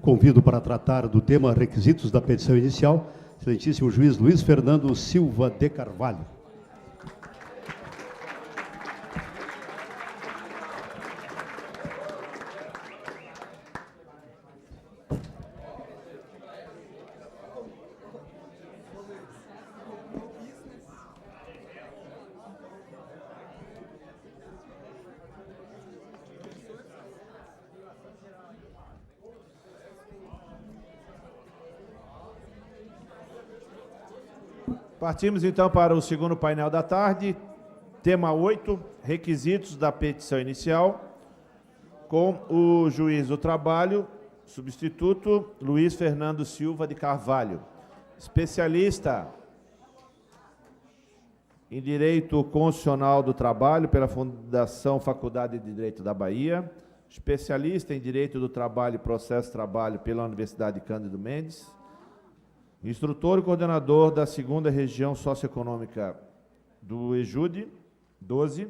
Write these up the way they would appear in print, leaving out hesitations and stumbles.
Convido para tratar do tema requisitos da petição inicial, excelentíssimo juiz Luiz Fernando Silva de Carvalho. Partimos, então, para o segundo painel da tarde, tema 8, requisitos da petição inicial, com o juiz do trabalho, substituto, Luiz Fernando Silva de Carvalho, especialista em Direito Constitucional do Trabalho pela Fundação Faculdade de Direito da Bahia, especialista em Direito do Trabalho e Processo de Trabalho pela Universidade Cândido Mendes, instrutor e coordenador da 2ª Região Socioeconômica do EJUDE 12,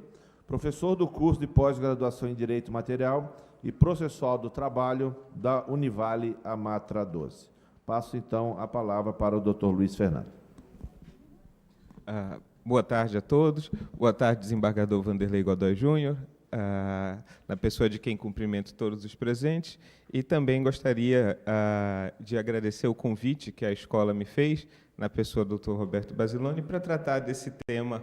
professor do curso de pós-graduação em Direito Material e processual do trabalho da Univale Amatra 12. Passo, então, a palavra para o Dr. Luiz Fernando. Boa tarde a todos. Boa tarde, desembargador Vanderlei Godoy Júnior, na pessoa de quem cumprimento todos os presentes, e também gostaria de agradecer o convite que a escola me fez, na pessoa do Dr. Roberto Basiloni, para tratar desse tema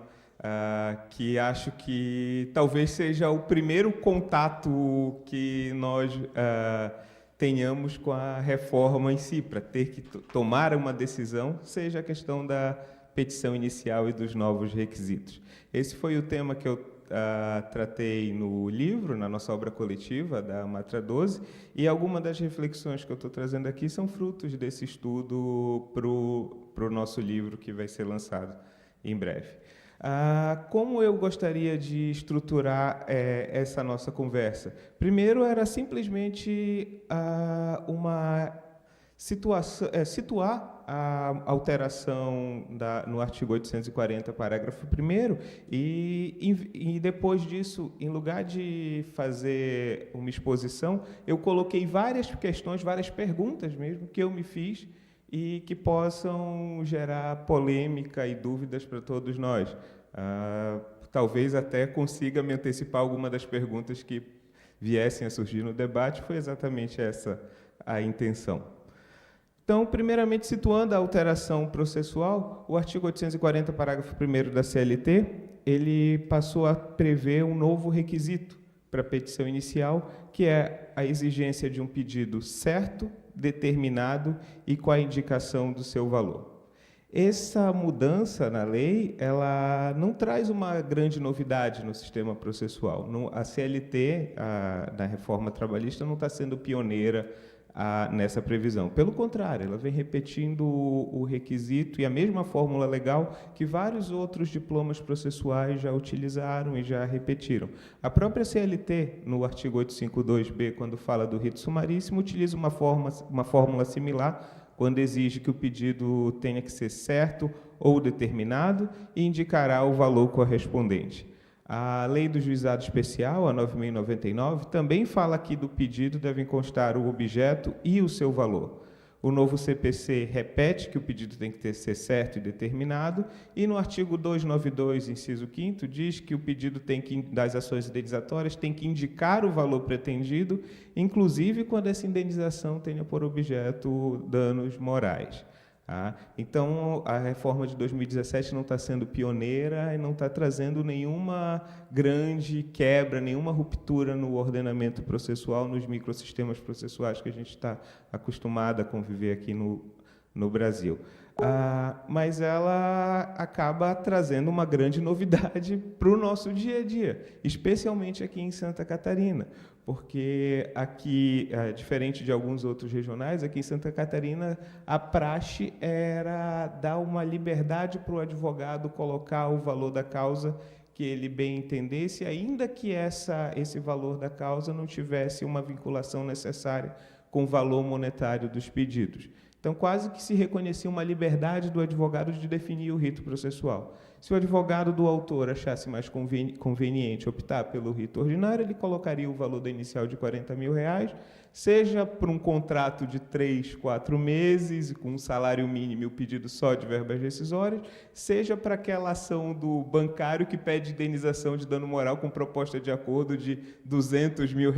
que acho que talvez seja o primeiro contato que nós tenhamos com a reforma em si, para ter que tomar uma decisão, seja a questão da petição inicial e dos novos requisitos. Esse foi o tema que eu tratei no livro, na nossa obra coletiva da Amatra 12, e algumas das reflexões que eu estou trazendo aqui são frutos desse estudo para o nosso livro, que vai ser lançado em breve. Como eu gostaria de estruturar essa nossa conversa? Primeiro, era simplesmente situar a alteração no artigo 840, parágrafo 1º, e depois disso, em lugar de fazer uma exposição, eu coloquei várias questões, várias perguntas mesmo, que eu me fiz e que possam gerar polêmica e dúvidas para todos nós. Talvez até consiga me antecipar alguma das perguntas que viessem a surgir no debate, foi exatamente essa a intenção. Então, primeiramente, situando a alteração processual, o artigo 840, parágrafo 1º da CLT, ele passou a prever um novo requisito para a petição inicial, que é a exigência de um pedido certo, determinado e com a indicação do seu valor. Essa mudança na lei, ela não traz uma grande novidade no sistema processual. A CLT, na reforma trabalhista, não está sendo pioneira nessa previsão. Pelo contrário, ela vem repetindo o requisito e a mesma fórmula legal que vários outros diplomas processuais já utilizaram e já repetiram. A própria CLT, no artigo 852b, quando fala do rito sumaríssimo, utiliza uma fórmula similar, quando exige que o pedido tenha que ser certo ou determinado e indicará o valor correspondente. A Lei do Juizado Especial, a 9.099, também fala que do pedido devem constar o objeto e o seu valor. O novo CPC repete que o pedido tem que ser certo e determinado, e no artigo 292, inciso 5º, diz que o pedido das ações indenizatórias tem que indicar o valor pretendido, inclusive quando essa indenização tenha por objeto danos morais. Então, a reforma de 2017 não está sendo pioneira e não está trazendo nenhuma grande quebra, nenhuma ruptura no ordenamento processual, nos microsistemas processuais que a gente está acostumado a conviver aqui no Brasil. Mas ela acaba trazendo uma grande novidade para o nosso dia a dia, especialmente aqui em Santa Catarina, porque aqui, diferente de alguns outros regionais, aqui em Santa Catarina, a praxe era dar uma liberdade para o advogado colocar o valor da causa que ele bem entendesse, ainda que esse valor da causa não tivesse uma vinculação necessária com o valor monetário dos pedidos. Então, quase que se reconhecia uma liberdade do advogado de definir o rito processual. Se o advogado do autor achasse mais conveniente optar pelo rito ordinário, ele colocaria o valor da inicial de R$40 mil, seja por um contrato de 3, 4 meses, com um salário mínimo e o pedido só de verbas rescisórias, seja para aquela ação do bancário que pede indenização de dano moral com proposta de acordo de R$200 mil,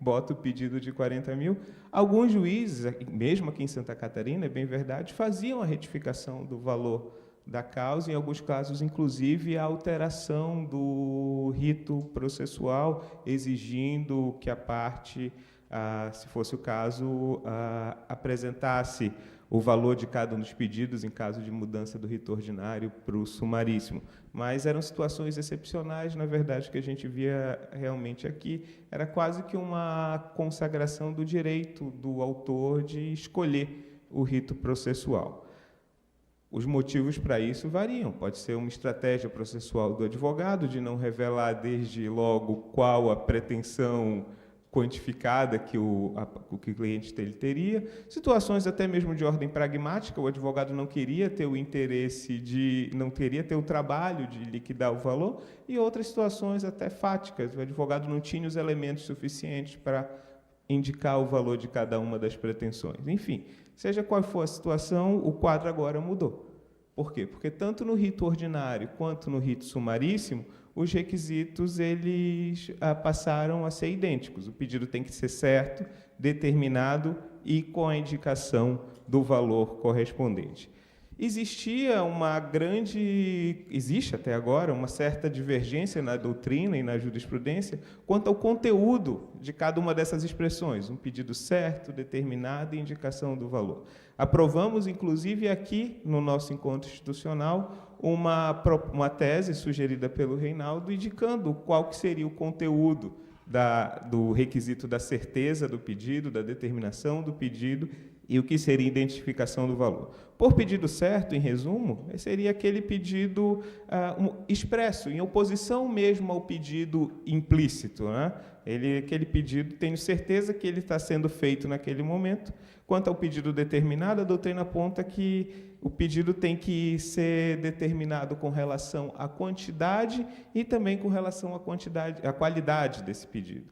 bota o pedido de 40 mil. Alguns juízes, mesmo aqui em Santa Catarina, é bem verdade, faziam a retificação do valor da causa, em alguns casos, inclusive, a alteração do rito processual, exigindo que a parte, se fosse o caso, apresentasse o valor de cada um dos pedidos em caso de mudança do rito ordinário para o sumaríssimo. Mas eram situações excepcionais, na verdade, que a gente via realmente aqui. Era quase que uma consagração do direito do autor de escolher o rito processual. Os motivos para isso variam. Pode ser uma estratégia processual do advogado de não revelar desde logo qual a pretensão quantificada que o cliente dele teria. Situações até mesmo de ordem pragmática, o advogado não queria ter o interesse não queria ter o trabalho de liquidar o valor, e outras situações até fáticas, o advogado não tinha os elementos suficientes para indicar o valor de cada uma das pretensões. Enfim, seja qual for a situação, o quadro agora mudou. Por quê? Porque tanto no rito ordinário quanto no rito sumaríssimo, os requisitos eles passaram a ser idênticos. O pedido tem que ser certo, determinado e com a indicação do valor correspondente. Existe até agora, uma certa divergência na doutrina e na jurisprudência quanto ao conteúdo de cada uma dessas expressões, um pedido certo, determinado e indicação do valor. Aprovamos, inclusive, aqui, no nosso encontro institucional, uma tese sugerida pelo Reinaldo, indicando qual que seria o conteúdo do requisito da certeza do pedido, da determinação do pedido, e o que seria a identificação do valor. Por pedido certo, em resumo, seria aquele pedido expresso, em oposição mesmo ao pedido implícito, né? Aquele pedido, tenho certeza que ele está sendo feito naquele momento. Quanto ao pedido determinado, a doutrina aponta que o pedido tem que ser determinado com relação à quantidade e também com relação à qualidade desse pedido.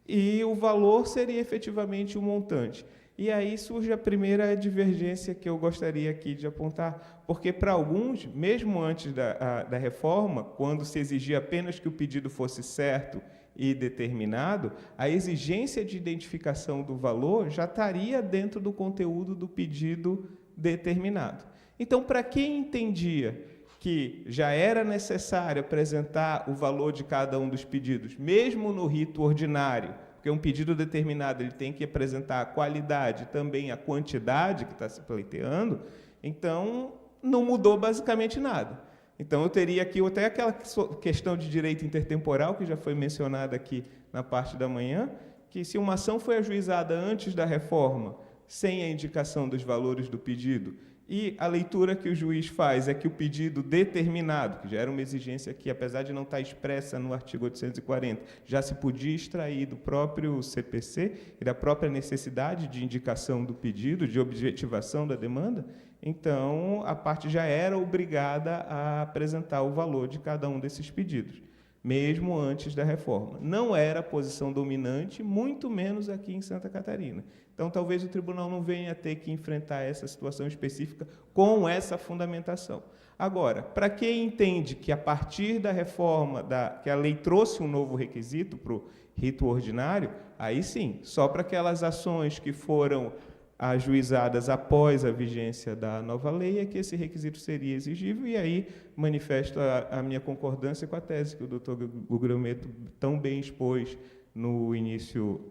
E o valor seria efetivamente o montante. E aí surge a primeira divergência que eu gostaria aqui de apontar, porque para alguns, mesmo antes da reforma, quando se exigia apenas que o pedido fosse certo e determinado, a exigência de identificação do valor já estaria dentro do conteúdo do pedido determinado. Então, para quem entendia que já era necessário apresentar o valor de cada um dos pedidos, mesmo no rito ordinário, porque um pedido determinado ele tem que apresentar a qualidade e também a quantidade que está se pleiteando, então não mudou basicamente nada. Então eu teria aqui até aquela questão de direito intertemporal, que já foi mencionada aqui na parte da manhã, que se uma ação foi ajuizada antes da reforma, sem a indicação dos valores do pedido, e a leitura que o juiz faz é que o pedido determinado, que já era uma exigência que, apesar de não estar expressa no artigo 840, já se podia extrair do próprio CPC e da própria necessidade de indicação do pedido, de objetivação da demanda, então a parte já era obrigada a apresentar o valor de cada um desses pedidos, mesmo antes da reforma. Não era a posição dominante, muito menos aqui em Santa Catarina. Então, talvez o tribunal não venha a ter que enfrentar essa situação específica com essa fundamentação. Agora, para quem entende que, a partir da reforma, que a lei trouxe um novo requisito para o rito ordinário, aí sim, só para aquelas ações que foram ajuizadas após a vigência da nova lei é que esse requisito seria exigível, e aí manifesto a minha concordância com a tese que o doutor Guglielmetto tão bem expôs no início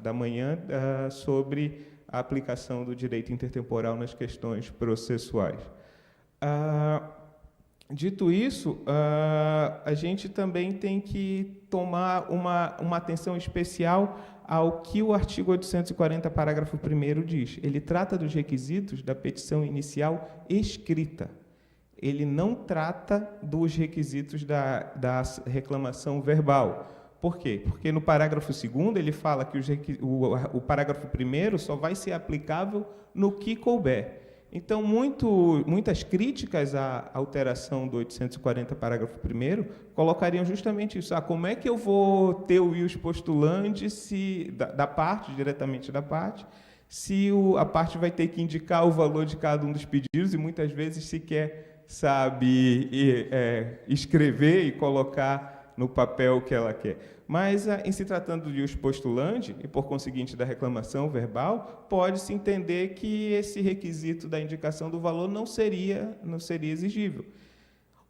da manhã sobre a aplicação do direito intertemporal nas questões processuais. Dito isso, a gente também tem que tomar uma atenção especial ao que o artigo 840, parágrafo 1º diz. Ele trata dos requisitos da petição inicial escrita. Ele não trata dos requisitos da reclamação verbal. Por quê? Porque no parágrafo 2º ele fala que o parágrafo 1º só vai ser aplicável no que couber. Então, muitas críticas à alteração do 840, parágrafo 1º, colocariam justamente isso. Como é que eu vou ter o ius postulandi diretamente da parte, se a parte vai ter que indicar o valor de cada um dos pedidos e muitas vezes sequer sabe escrever e colocar no papel o que ela quer. Mas, em se tratando de ius postulandi, e por conseguinte da reclamação verbal, pode-se entender que esse requisito da indicação do valor não seria exigível.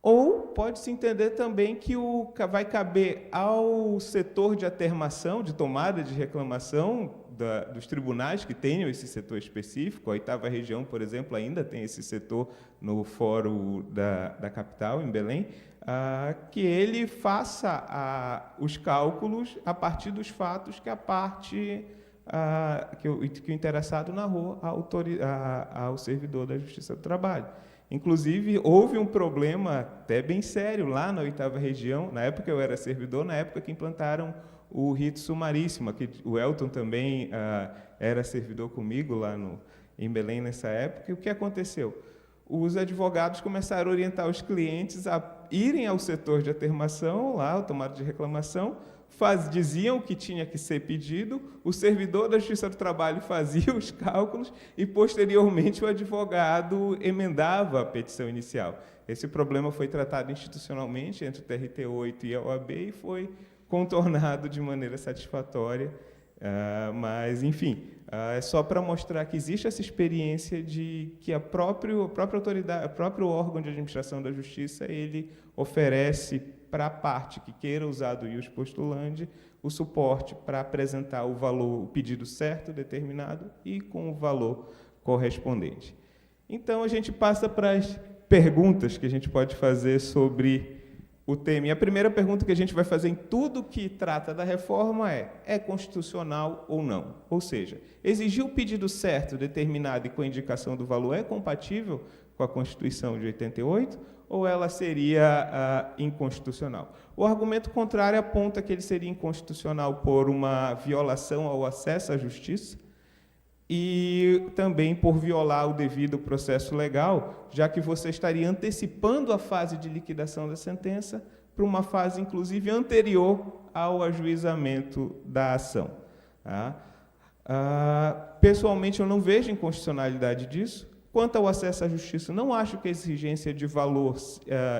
Ou pode-se entender também que vai caber ao setor de atermação, de tomada de reclamação dos tribunais que tenham esse setor específico. A 8ª região, por exemplo, ainda tem esse setor no Fórum da capital, em Belém, que ele faça os cálculos a partir dos fatos que a parte, que o interessado narrou ao servidor da Justiça do Trabalho. Inclusive, houve um problema até bem sério lá na 8ª região, na época eu era servidor, na época que implantaram o rito sumaríssimo, que o Elton também era servidor comigo lá em Belém nessa época. E o que aconteceu? Os advogados começaram a orientar os clientes a irem ao setor de atermação, lá, ao tomado de reclamação, diziam o que tinha que ser pedido, o servidor da Justiça do Trabalho fazia os cálculos e, posteriormente, o advogado emendava a petição inicial. Esse problema foi tratado institucionalmente entre o TRT8 e a OAB e foi contornado de maneira satisfatória, mas, enfim, é só para mostrar que existe essa experiência de que a própria autoridade, o próprio órgão de administração da justiça, ele oferece para a parte que queira usar do ius postulandi o suporte para apresentar o valor, o pedido certo, determinado, e com o valor correspondente. Então, a gente passa para as perguntas que a gente pode fazer sobre o tema. E a primeira pergunta que a gente vai fazer em tudo que trata da reforma é constitucional ou não? Ou seja, exigir o pedido certo, determinado e com a indicação do valor é compatível com a Constituição de 88 ou ela seria inconstitucional? O argumento contrário aponta que ele seria inconstitucional por uma violação ao acesso à justiça e também por violar o devido processo legal, já que você estaria antecipando a fase de liquidação da sentença para uma fase, inclusive, anterior ao ajuizamento da ação. Pessoalmente, eu não vejo inconstitucionalidade disso. Quanto ao acesso à justiça, não acho que a exigência de valor,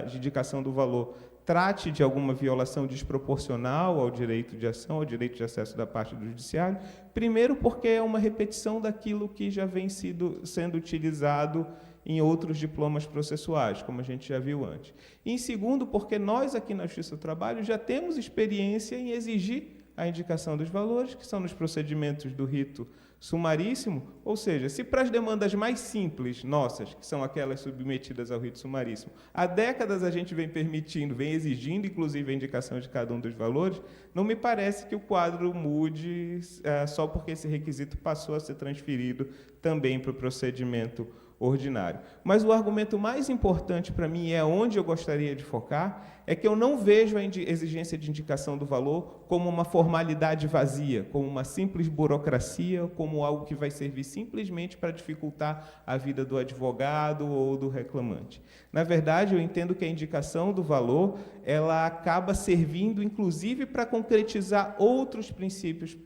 de indicação do valor, trate de alguma violação desproporcional ao direito de ação, ao direito de acesso da parte do judiciário. Primeiro, porque é uma repetição daquilo que já vem sendo utilizado em outros diplomas processuais, como a gente já viu antes. E, em segundo, porque nós, aqui na Justiça do Trabalho, já temos experiência em exigir a indicação dos valores, que são nos procedimentos do rito sumaríssimo, ou seja, se para as demandas mais simples nossas, que são aquelas submetidas ao rito sumaríssimo, há décadas a gente vem permitindo, vem exigindo, inclusive, a indicação de cada um dos valores, não me parece que o quadro mude só porque esse requisito passou a ser transferido também para o procedimento ordinário. Mas o argumento mais importante para mim, é onde eu gostaria de focar, é que eu não vejo a exigência de indicação do valor como uma formalidade vazia, como uma simples burocracia, como algo que vai servir simplesmente para dificultar a vida do advogado ou do reclamante. Na verdade, eu entendo que a indicação do valor, ela acaba servindo, inclusive, para concretizar outros princípios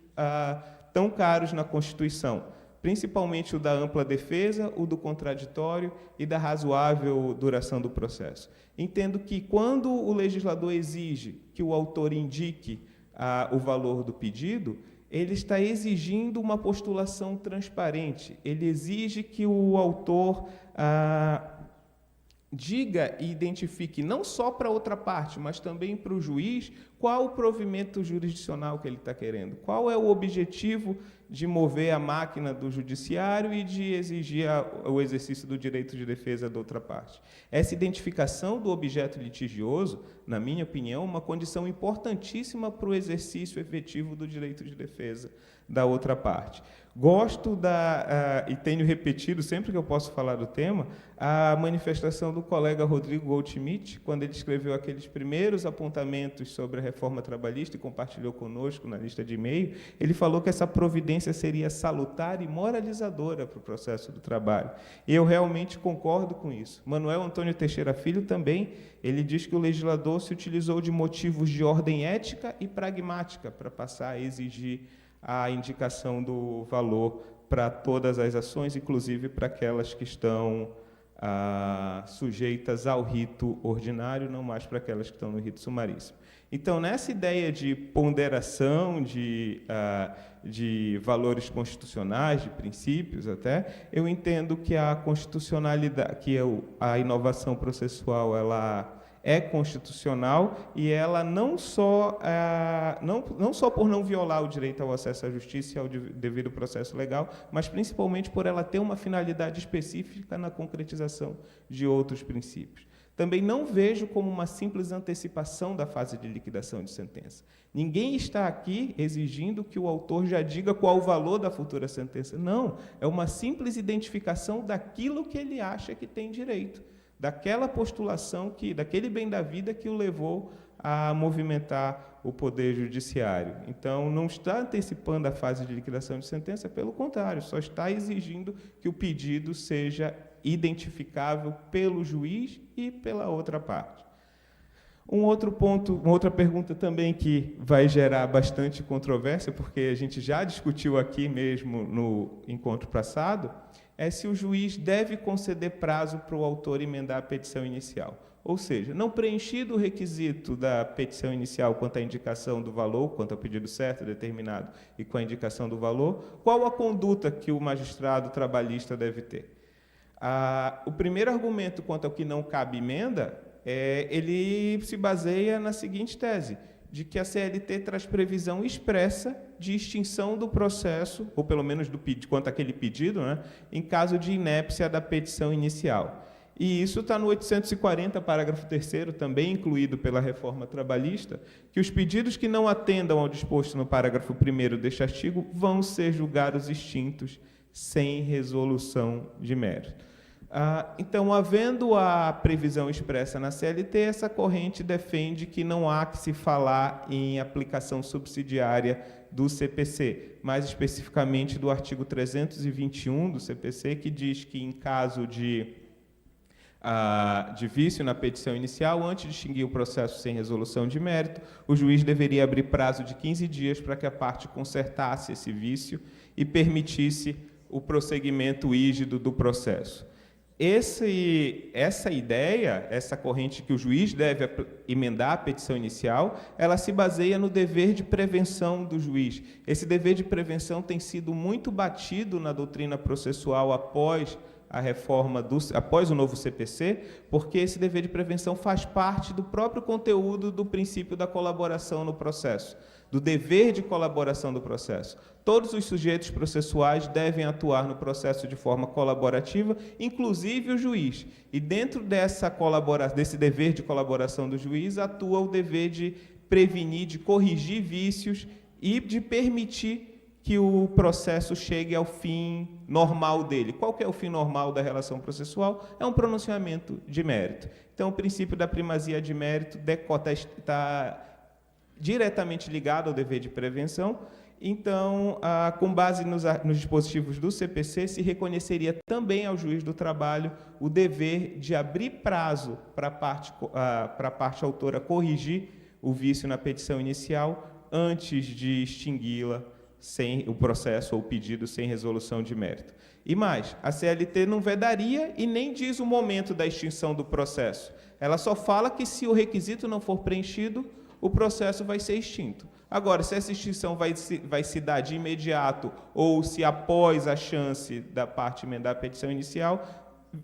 tão caros na Constituição, principalmente o da ampla defesa, o do contraditório e da razoável duração do processo. Entendo que, quando o legislador exige que o autor indique o valor do pedido, ele está exigindo uma postulação transparente. Ele exige que o autor diga e identifique, não só para a outra parte, mas também para o juiz, qual o provimento jurisdicional que ele está querendo, qual é o objetivo de mover a máquina do judiciário e de exigir o exercício do direito de defesa da outra parte. Essa identificação do objeto litigioso, na minha opinião, é uma condição importantíssima para o exercício efetivo do direito de defesa da outra parte. Gosto e tenho repetido, sempre que eu posso falar do tema, a manifestação do colega Rodrigo Goldschmidt, quando ele escreveu aqueles primeiros apontamentos sobre a reforma trabalhista e compartilhou conosco na lista de e-mail, ele falou que essa providência seria salutar e moralizadora para o processo do trabalho. E eu realmente concordo com isso. Manuel Antônio Teixeira Filho também, ele diz que o legislador se utilizou de motivos de ordem ética e pragmática para passar a exigir a indicação do valor para todas as ações, inclusive para aquelas que estão sujeitas ao rito ordinário, não mais para aquelas que estão no rito sumaríssimo. Então, nessa ideia de ponderação de valores constitucionais, de princípios até, eu entendo que a constitucionalidade, que a inovação processual, ela é constitucional e ela não só por não violar o direito ao acesso à justiça e ao devido processo legal, mas principalmente por ela ter uma finalidade específica na concretização de outros princípios. Também não vejo como uma simples antecipação da fase de liquidação de sentença. Ninguém está aqui exigindo que o autor já diga qual o valor da futura sentença. Não, é uma simples identificação daquilo que ele acha que tem direito, daquela postulação, daquele bem da vida que o levou a movimentar o Poder Judiciário. Então, não está antecipando a fase de liquidação de sentença, pelo contrário, só está exigindo que o pedido seja identificável pelo juiz e pela outra parte. Um outro ponto, uma outra pergunta também que vai gerar bastante controvérsia, porque a gente já discutiu aqui mesmo no encontro passado, é se o juiz deve conceder prazo para o autor emendar a petição inicial. Ou seja, não preenchido o requisito da petição inicial quanto à indicação do valor, quanto ao pedido certo, determinado, e com a indicação do valor, qual a conduta que o magistrado trabalhista deve ter? O primeiro argumento quanto ao que não cabe emenda, ele se baseia na seguinte tese, de que a CLT traz previsão expressa de extinção do processo, ou pelo menos quanto àquele pedido, né, em caso de inépcia da petição inicial. E isso está no 840, parágrafo 3º, também incluído pela reforma trabalhista, que os pedidos que não atendam ao disposto no parágrafo 1º deste artigo vão ser julgados extintos sem resolução de mérito. Então, havendo a previsão expressa na CLT, essa corrente defende que não há que se falar em aplicação subsidiária do CPC, mais especificamente do artigo 321 do CPC, que diz que, em caso de vício na petição inicial, antes de extinguir o processo sem resolução de mérito, o juiz deveria abrir prazo de 15 dias para que a parte consertasse esse vício e permitisse o prosseguimento rígido do processo. Essa ideia, essa corrente que o juiz deve emendar a petição inicial, ela se baseia no dever de prevenção do juiz. Esse dever de prevenção tem sido muito batido na doutrina processual após a reforma, após o novo CPC, porque esse dever de prevenção faz parte do próprio conteúdo do princípio da colaboração no processo, do dever de colaboração do processo. Todos os sujeitos processuais devem atuar no processo de forma colaborativa, inclusive o juiz. E dentro desse dever de colaboração do juiz, atua o dever de prevenir, de corrigir vícios e de permitir que o processo chegue ao fim normal dele. Qual que é o fim normal da relação processual? É um pronunciamento de mérito. Então, o princípio da primazia de mérito está diretamente ligado ao dever de prevenção. Então, com base nos dispositivos do CPC, se reconheceria também ao juiz do trabalho o dever de abrir prazo para a parte autora corrigir o vício na petição inicial antes de extingui-la sem o processo ou o pedido sem resolução de mérito. E mais, a CLT não vedaria e nem diz o momento da extinção do processo. Ela só fala que, se o requisito não for preenchido, o processo vai ser extinto. Agora, se essa extinção vai se dar de imediato ou se após a chance da parte emendar a petição inicial,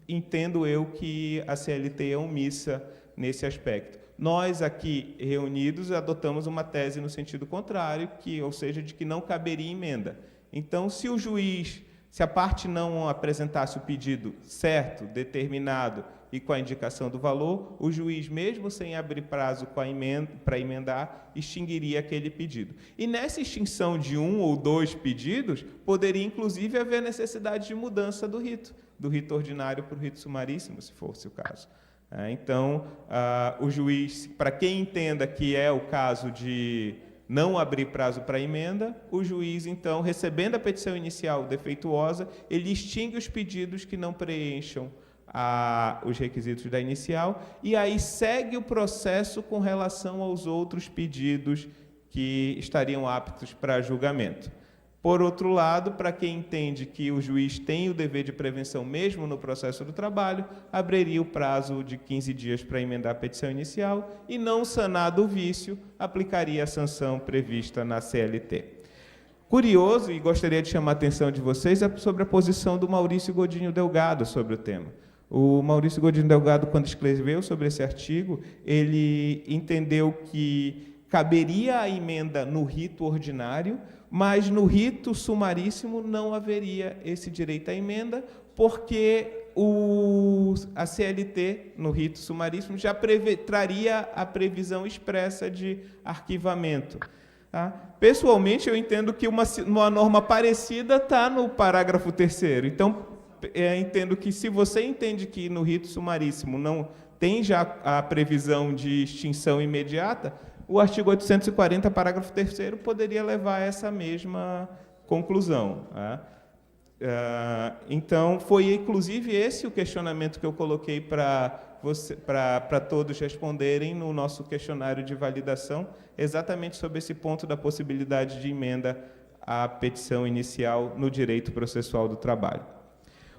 entendo eu que a CLT é omissa nesse aspecto. Nós, aqui reunidos, adotamos uma tese no sentido contrário, ou seja, de que não caberia emenda. Então, se a parte não apresentasse o pedido certo, determinado e com a indicação do valor, o juiz, mesmo sem abrir prazo para emendar, extinguiria aquele pedido. E nessa extinção de um ou dois pedidos, poderia, inclusive, haver necessidade de mudança do rito ordinário para o rito sumaríssimo, se fosse o caso. Então, o juiz, para quem entenda que é o caso de não abrir prazo para emenda, o juiz, então, recebendo a petição inicial defeituosa, ele extingue os pedidos que não preencham os requisitos da inicial e aí segue o processo com relação aos outros pedidos que estariam aptos para julgamento. Por outro lado, para quem entende que o juiz tem o dever de prevenção mesmo no processo do trabalho, abriria o prazo de 15 dias para emendar a petição inicial e, não sanado o vício, aplicaria a sanção prevista na CLT. Curioso, e gostaria de chamar a atenção de vocês, sobre a posição do Maurício Godinho Delgado sobre o tema. O Maurício Godinho Delgado, quando escreveu sobre esse artigo, ele entendeu que caberia a emenda no rito ordinário, mas no rito sumaríssimo não haveria esse direito à emenda, porque a CLT, no rito sumaríssimo, já traria a previsão expressa de arquivamento. Tá? Pessoalmente, eu entendo que uma norma parecida está no parágrafo 3º. Então, entendo que, se você entende que no rito sumaríssimo não tem já a previsão de extinção imediata, o artigo 840, parágrafo 3º, poderia levar a essa mesma conclusão. Tá? Então, foi, inclusive, esse o questionamento que eu coloquei para todos responderem no nosso questionário de validação, exatamente sobre esse ponto da possibilidade de emenda à petição inicial no direito processual do trabalho.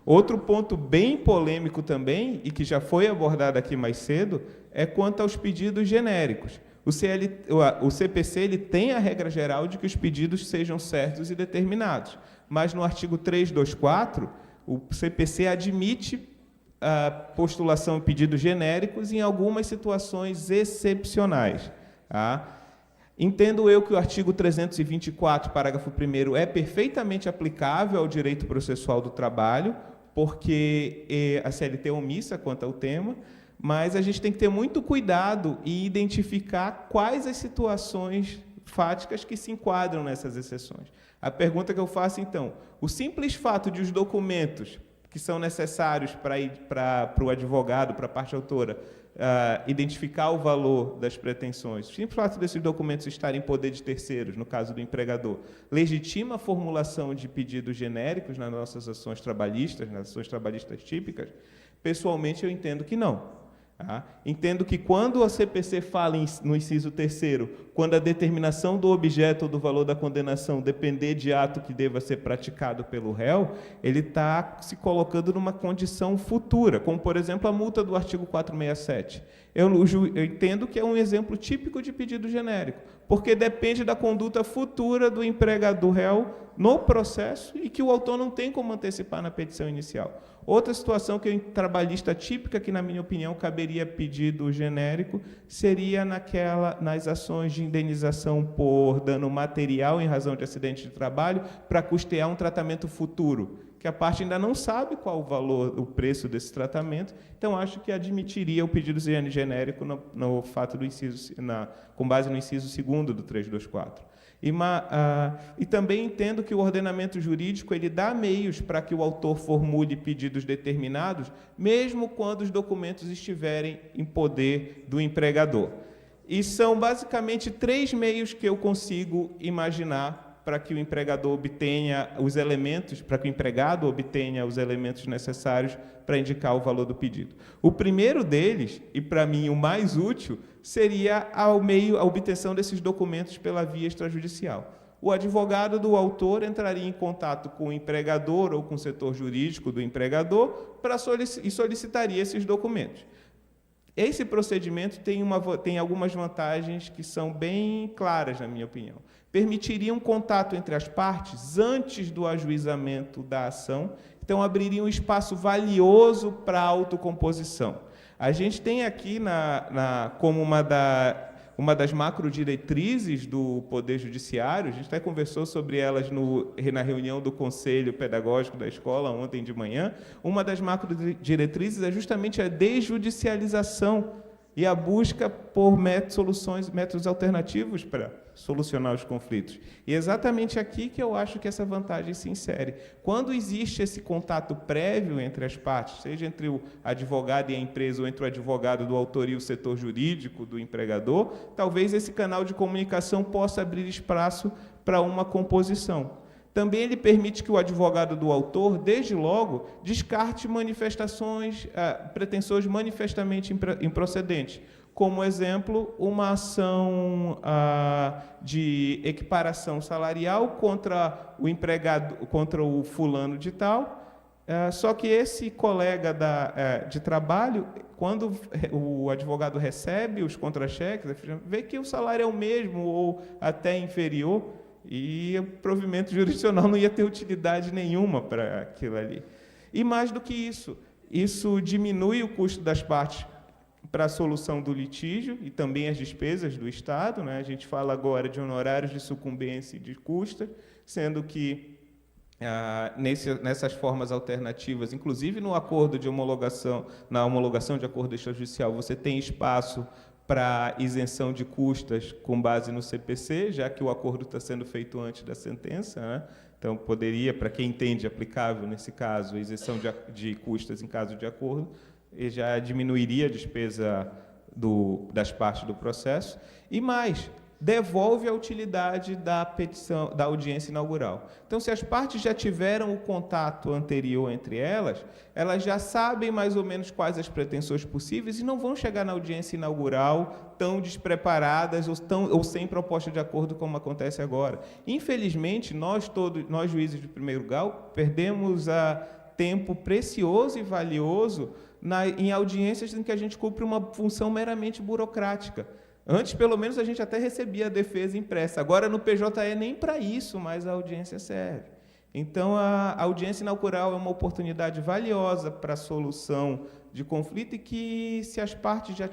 Outro ponto bem polêmico também, e que já foi abordado aqui mais cedo, é quanto aos pedidos genéricos. O CPC ele tem a regra geral de que os pedidos sejam certos e determinados, mas no artigo 324, o CPC admite a postulação de pedidos genéricos em algumas situações excepcionais. Tá? Entendo eu que o artigo 324, parágrafo 1º, é perfeitamente aplicável ao direito processual do trabalho, porque a CLT é omissa quanto ao tema, mas a gente tem que ter muito cuidado e identificar quais as situações fáticas que se enquadram nessas exceções. A pergunta que eu faço, então, o simples fato de os documentos que são necessários para o advogado, para a parte autora, identificar o valor das pretensões, o simples fato desses documentos estarem em poder de terceiros, no caso do empregador, legitima a formulação de pedidos genéricos nas nossas ações trabalhistas, nas ações trabalhistas típicas? Pessoalmente, eu entendo que não. Tá? Entendo que, quando a CPC fala no inciso 3º, quando a determinação do objeto ou do valor da condenação depender de ato que deva ser praticado pelo réu, ele está se colocando numa condição futura, como, por exemplo, a multa do artigo 467. Eu entendo que é um exemplo típico de pedido genérico, porque depende da conduta futura do empregador réu no processo e que o autor não tem como antecipar na petição inicial. Outra situação que é trabalhista típica, que, na minha opinião, caberia pedido genérico, seria nas ações de indenização por dano material em razão de acidente de trabalho para custear um tratamento futuro, que a parte ainda não sabe qual o valor, o preço desse tratamento, então acho que admitiria o pedido genérico no fato do inciso, com base no inciso 2º do 324. E também entendo que o ordenamento jurídico ele dá meios para que o autor formule pedidos determinados, mesmo quando os documentos estiverem em poder do empregador. E são basicamente 3 meios que eu consigo imaginar para que o empregador obtenha os elementos, para que o empregado obtenha os elementos necessários para indicar o valor do pedido. O primeiro deles, e para mim o mais útil, seria a obtenção desses documentos pela via extrajudicial. O advogado do autor entraria em contato com o empregador ou com o setor jurídico do empregador e solicitaria esses documentos. Esse procedimento tem algumas vantagens que são bem claras, na minha opinião. Permitiria um contato entre as partes antes do ajuizamento da ação, então abriria um espaço valioso para a autocomposição. A gente tem aqui, como uma das macrodiretrizes do Poder Judiciário, a gente até conversou sobre elas na reunião do Conselho Pedagógico da escola ontem de manhã, uma das macrodiretrizes é justamente a desjudicialização e a busca por métodos alternativos para solucionar os conflitos. E é exatamente aqui que eu acho que essa vantagem se insere. Quando existe esse contato prévio entre as partes, seja entre o advogado e a empresa, ou entre o advogado do autor e o setor jurídico do empregador, talvez esse canal de comunicação possa abrir espaço para uma composição. Também ele permite que o advogado do autor, desde logo, descarte pretensões manifestamente improcedentes. Como exemplo, uma ação de equiparação salarial contra o empregado, contra o fulano de tal, só que esse colega de trabalho, quando o advogado recebe os contra-cheques, vê que o salário é o mesmo ou até inferior, e o provimento jurisdicional não ia ter utilidade nenhuma para aquilo ali. E mais do que isso diminui o custo das partes para a solução do litígio e também as despesas do Estado, né? A gente fala agora de honorários de sucumbência e de custas, sendo que nessas formas alternativas, inclusive no acordo de homologação, na homologação de acordo extrajudicial, você tem espaço para isenção de custas com base no CPC, já que o acordo está sendo feito antes da sentença, né? Então, poderia, para quem entende aplicável nesse caso, isenção de custas em caso de acordo, e já diminuiria a despesa das partes do processo. E mais, devolve a utilidade da petição, da audiência inaugural. Então, se as partes já tiveram o contato anterior entre elas já sabem mais ou menos quais as pretensões possíveis e não vão chegar na audiência inaugural tão despreparadas ou sem proposta de acordo como acontece agora. Infelizmente, nós juízes de primeiro grau, perdemos tempo precioso e valioso em audiências em que a gente cumpre uma função meramente burocrática. Antes, pelo menos, a gente até recebia a defesa impressa. Agora, no PJE, nem para isso mais a audiência serve. Então, a audiência inaugural é uma oportunidade valiosa para a solução de conflito e que, se as partes já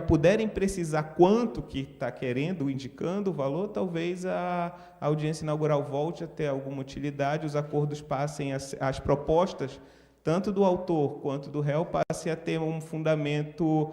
puderem precisar quanto que está querendo, indicando o valor, talvez a audiência inaugural volte a ter alguma utilidade, os acordos passem, as propostas tanto do autor quanto do réu passe a ter um fundamento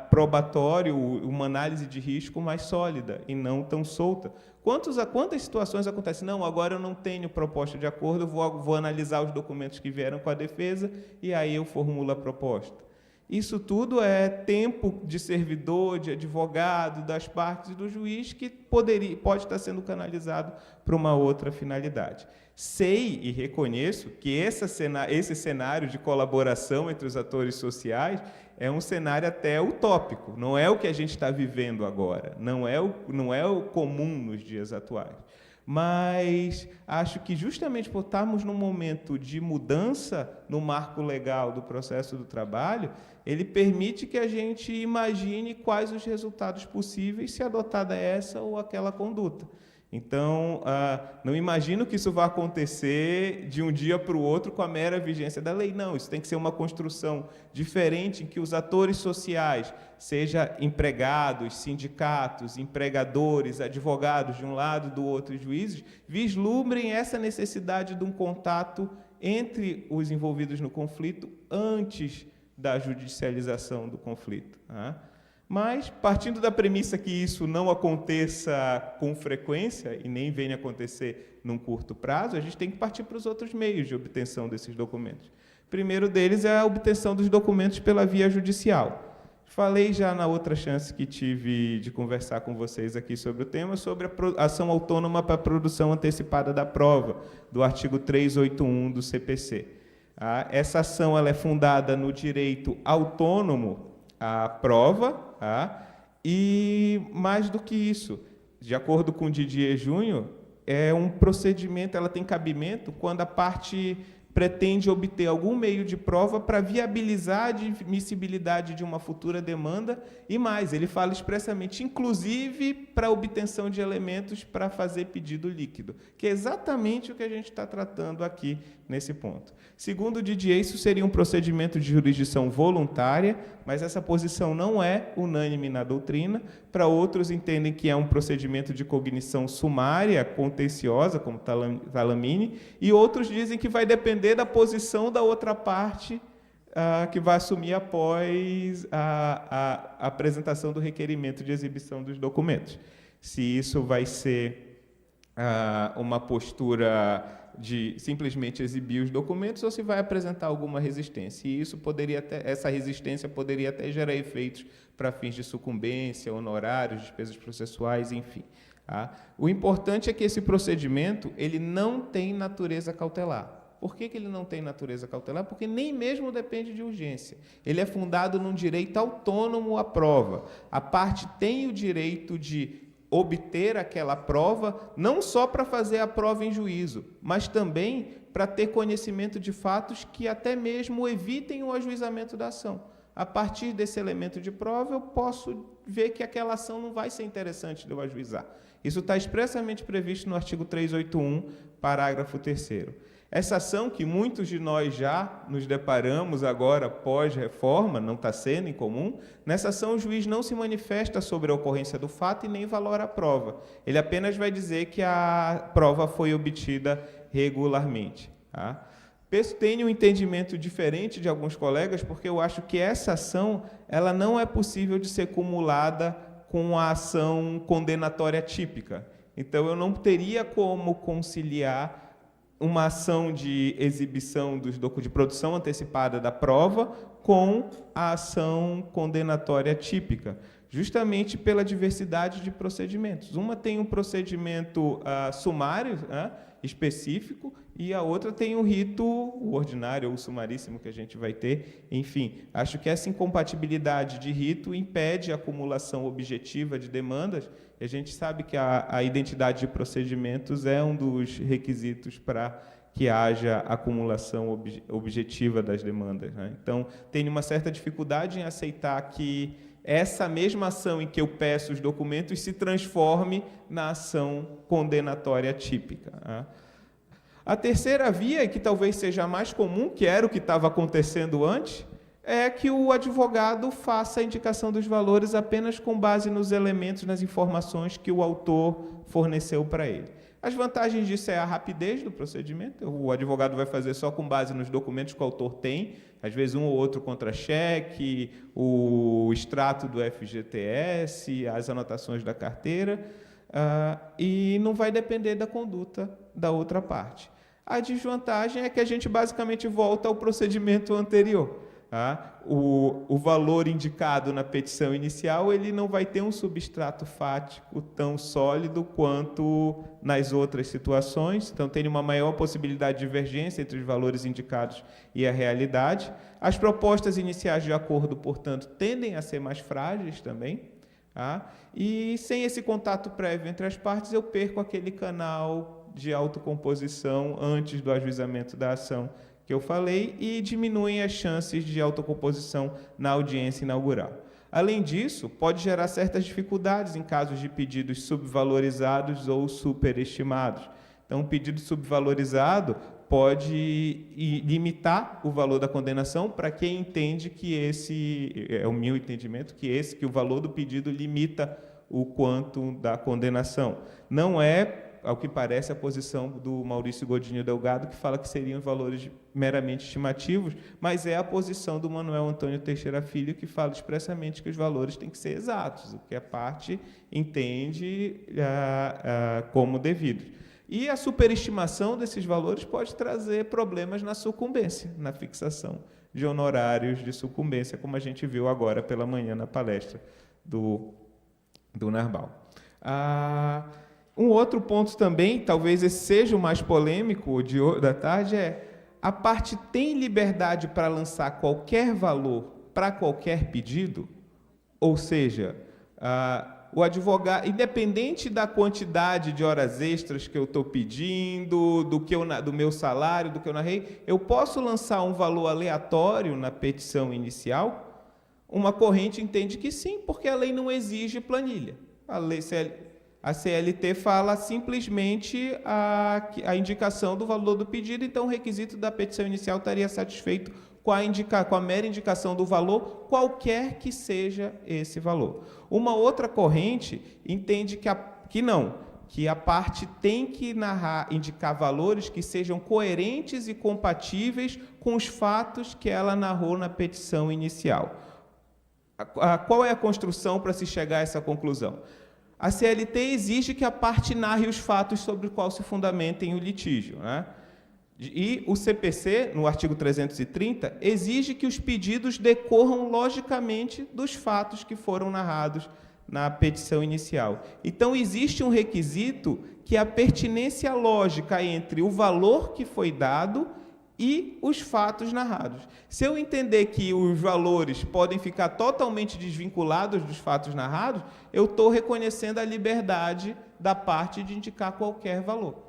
probatório, uma análise de risco mais sólida e não tão solta. Quantas situações acontecem? Não, agora eu não tenho proposta de acordo, eu vou analisar os documentos que vieram com a defesa e aí eu formulo a proposta. Isso tudo é tempo de servidor, de advogado, das partes e do juiz que pode estar sendo canalizado para uma outra finalidade. Sei e reconheço que esse cenário de colaboração entre os atores sociais é um cenário até utópico, não é o que a gente está vivendo agora, não é o comum nos dias atuais. Mas acho que justamente por estarmos num momento de mudança no marco legal do processo do trabalho, ele permite que a gente imagine quais os resultados possíveis se adotada essa ou aquela conduta. Então, não imagino que isso vá acontecer de um dia para o outro com a mera vigência da lei. Não, isso tem que ser uma construção diferente em que os atores sociais, seja empregados, sindicatos, empregadores, advogados de um lado, do outro, e juízes, vislumbrem essa necessidade de um contato entre os envolvidos no conflito antes da judicialização do conflito. Mas, partindo da premissa que isso não aconteça com frequência e nem venha acontecer num curto prazo, a gente tem que partir para os outros meios de obtenção desses documentos. O primeiro deles é a obtenção dos documentos pela via judicial. Falei já na outra chance que tive de conversar com vocês aqui sobre o tema, sobre a ação autônoma para a produção antecipada da prova, do artigo 381 do CPC. Essa ação ela é fundada no direito autônomo à prova, e, mais do que isso, de acordo com Didier Júnior, é um procedimento, ela tem cabimento quando a parte pretende obter algum meio de prova para viabilizar a admissibilidade de uma futura demanda e mais, ele fala expressamente, inclusive para a obtenção de elementos para fazer pedido líquido, que é exatamente o que a gente está tratando aqui nesse ponto. Segundo o Didier, isso seria um procedimento de jurisdição voluntária, mas essa posição não é unânime na doutrina. Para outros, entendem que é um procedimento de cognição sumária, contenciosa, como Talamini, e outros dizem que vai depender da posição da outra parte que vai assumir após a apresentação do requerimento de exibição dos documentos. Se isso vai ser uma postura de simplesmente exibir os documentos ou se vai apresentar alguma resistência. E isso essa resistência poderia até gerar efeitos para fins de sucumbência, honorários, despesas processuais, enfim. Tá? O importante é que esse procedimento ele não tem natureza cautelar. Por que ele não tem natureza cautelar? Porque nem mesmo depende de urgência. Ele é fundado num direito autônomo à prova. A parte tem o direito de obter aquela prova, não só para fazer a prova em juízo, mas também para ter conhecimento de fatos que até mesmo evitem o ajuizamento da ação. A partir desse elemento de prova, eu posso ver que aquela ação não vai ser interessante de eu ajuizar. Isso está expressamente previsto no artigo 381, parágrafo 3º. Essa ação que muitos de nós já nos deparamos agora pós-reforma, não está sendo incomum, nessa ação o juiz não se manifesta sobre a ocorrência do fato e nem valora a prova. Ele apenas vai dizer que a prova foi obtida regularmente. Tá? Tenho um entendimento diferente de alguns colegas, porque eu acho que essa ação ela não é possível de ser cumulada com a ação condenatória típica. Então, eu não teria como conciliar uma ação de exibição de produção antecipada da prova com a ação condenatória típica, justamente pela diversidade de procedimentos. Uma tem um procedimento sumário, específico, e a outra tem um rito ordinário ou sumaríssimo que a gente vai ter. Enfim, acho que essa incompatibilidade de rito impede a acumulação objetiva de demandas, e a gente sabe que a identidade de procedimentos é um dos requisitos para que haja acumulação objetiva das demandas. Né? Então, tenho uma certa dificuldade em aceitar que essa mesma ação em que eu peço os documentos se transforme na ação condenatória típica. Né? A terceira via, e que talvez seja a mais comum, que era o que estava acontecendo antes, é que o advogado faça a indicação dos valores apenas com base nos elementos, nas informações que o autor forneceu para ele. As vantagens disso é a rapidez do procedimento. O advogado vai fazer só com base nos documentos que o autor tem, às vezes um ou outro contra-cheque, o extrato do FGTS, as anotações da carteira, e não vai depender da conduta da outra parte. A desvantagem é que a gente basicamente volta ao procedimento anterior. Tá? O valor indicado na petição inicial ele não vai ter um substrato fático tão sólido quanto nas outras situações, então tem uma maior possibilidade de divergência entre os valores indicados e a realidade. As propostas iniciais de acordo, portanto, tendem a ser mais frágeis também, tá? E sem esse contato prévio entre as partes, eu perco aquele canal de autocomposição antes do ajuizamento da ação que eu falei, e diminuem as chances de autocomposição na audiência inaugural. Além disso, pode gerar certas dificuldades em casos de pedidos subvalorizados ou superestimados. Então, um pedido subvalorizado pode limitar o valor da condenação para quem entende que esse, é o meu entendimento, que o valor do pedido limita o quanto da condenação. Não é, ao que parece, a posição do Maurício Godinho Delgado, que fala que seriam valores meramente estimativos, mas é a posição do Manuel Antônio Teixeira Filho, que fala expressamente que os valores têm que ser exatos, o que a parte entende como devidos. E a superestimação desses valores pode trazer problemas na sucumbência, na fixação de honorários de sucumbência, como a gente viu agora pela manhã na palestra do Narbal. Um outro ponto também, talvez esse seja o mais polêmico da tarde, é a parte tem liberdade para lançar qualquer valor para qualquer pedido? Ou seja, o advogado, independente da quantidade de horas extras que eu estou pedindo, do meu salário, do que eu narrei, eu posso lançar um valor aleatório na petição inicial? Uma corrente entende que sim, porque a lei não exige planilha. A CLT fala simplesmente a indicação do valor do pedido, então o requisito da petição inicial estaria satisfeito com a mera indicação do valor, qualquer que seja esse valor. Uma outra corrente entende que não, que a parte tem que indicar valores que sejam coerentes e compatíveis com os fatos que ela narrou na petição inicial. Qual é a construção para se chegar a essa conclusão? A CLT exige que a parte narre os fatos sobre os quais se fundamentem o litígio, né? E o CPC, no artigo 330, exige que os pedidos decorram logicamente dos fatos que foram narrados na petição inicial. Então, existe um requisito que é a pertinência lógica entre o valor que foi dado e os fatos narrados. Se eu entender que os valores podem ficar totalmente desvinculados dos fatos narrados, eu estou reconhecendo a liberdade da parte de indicar qualquer valor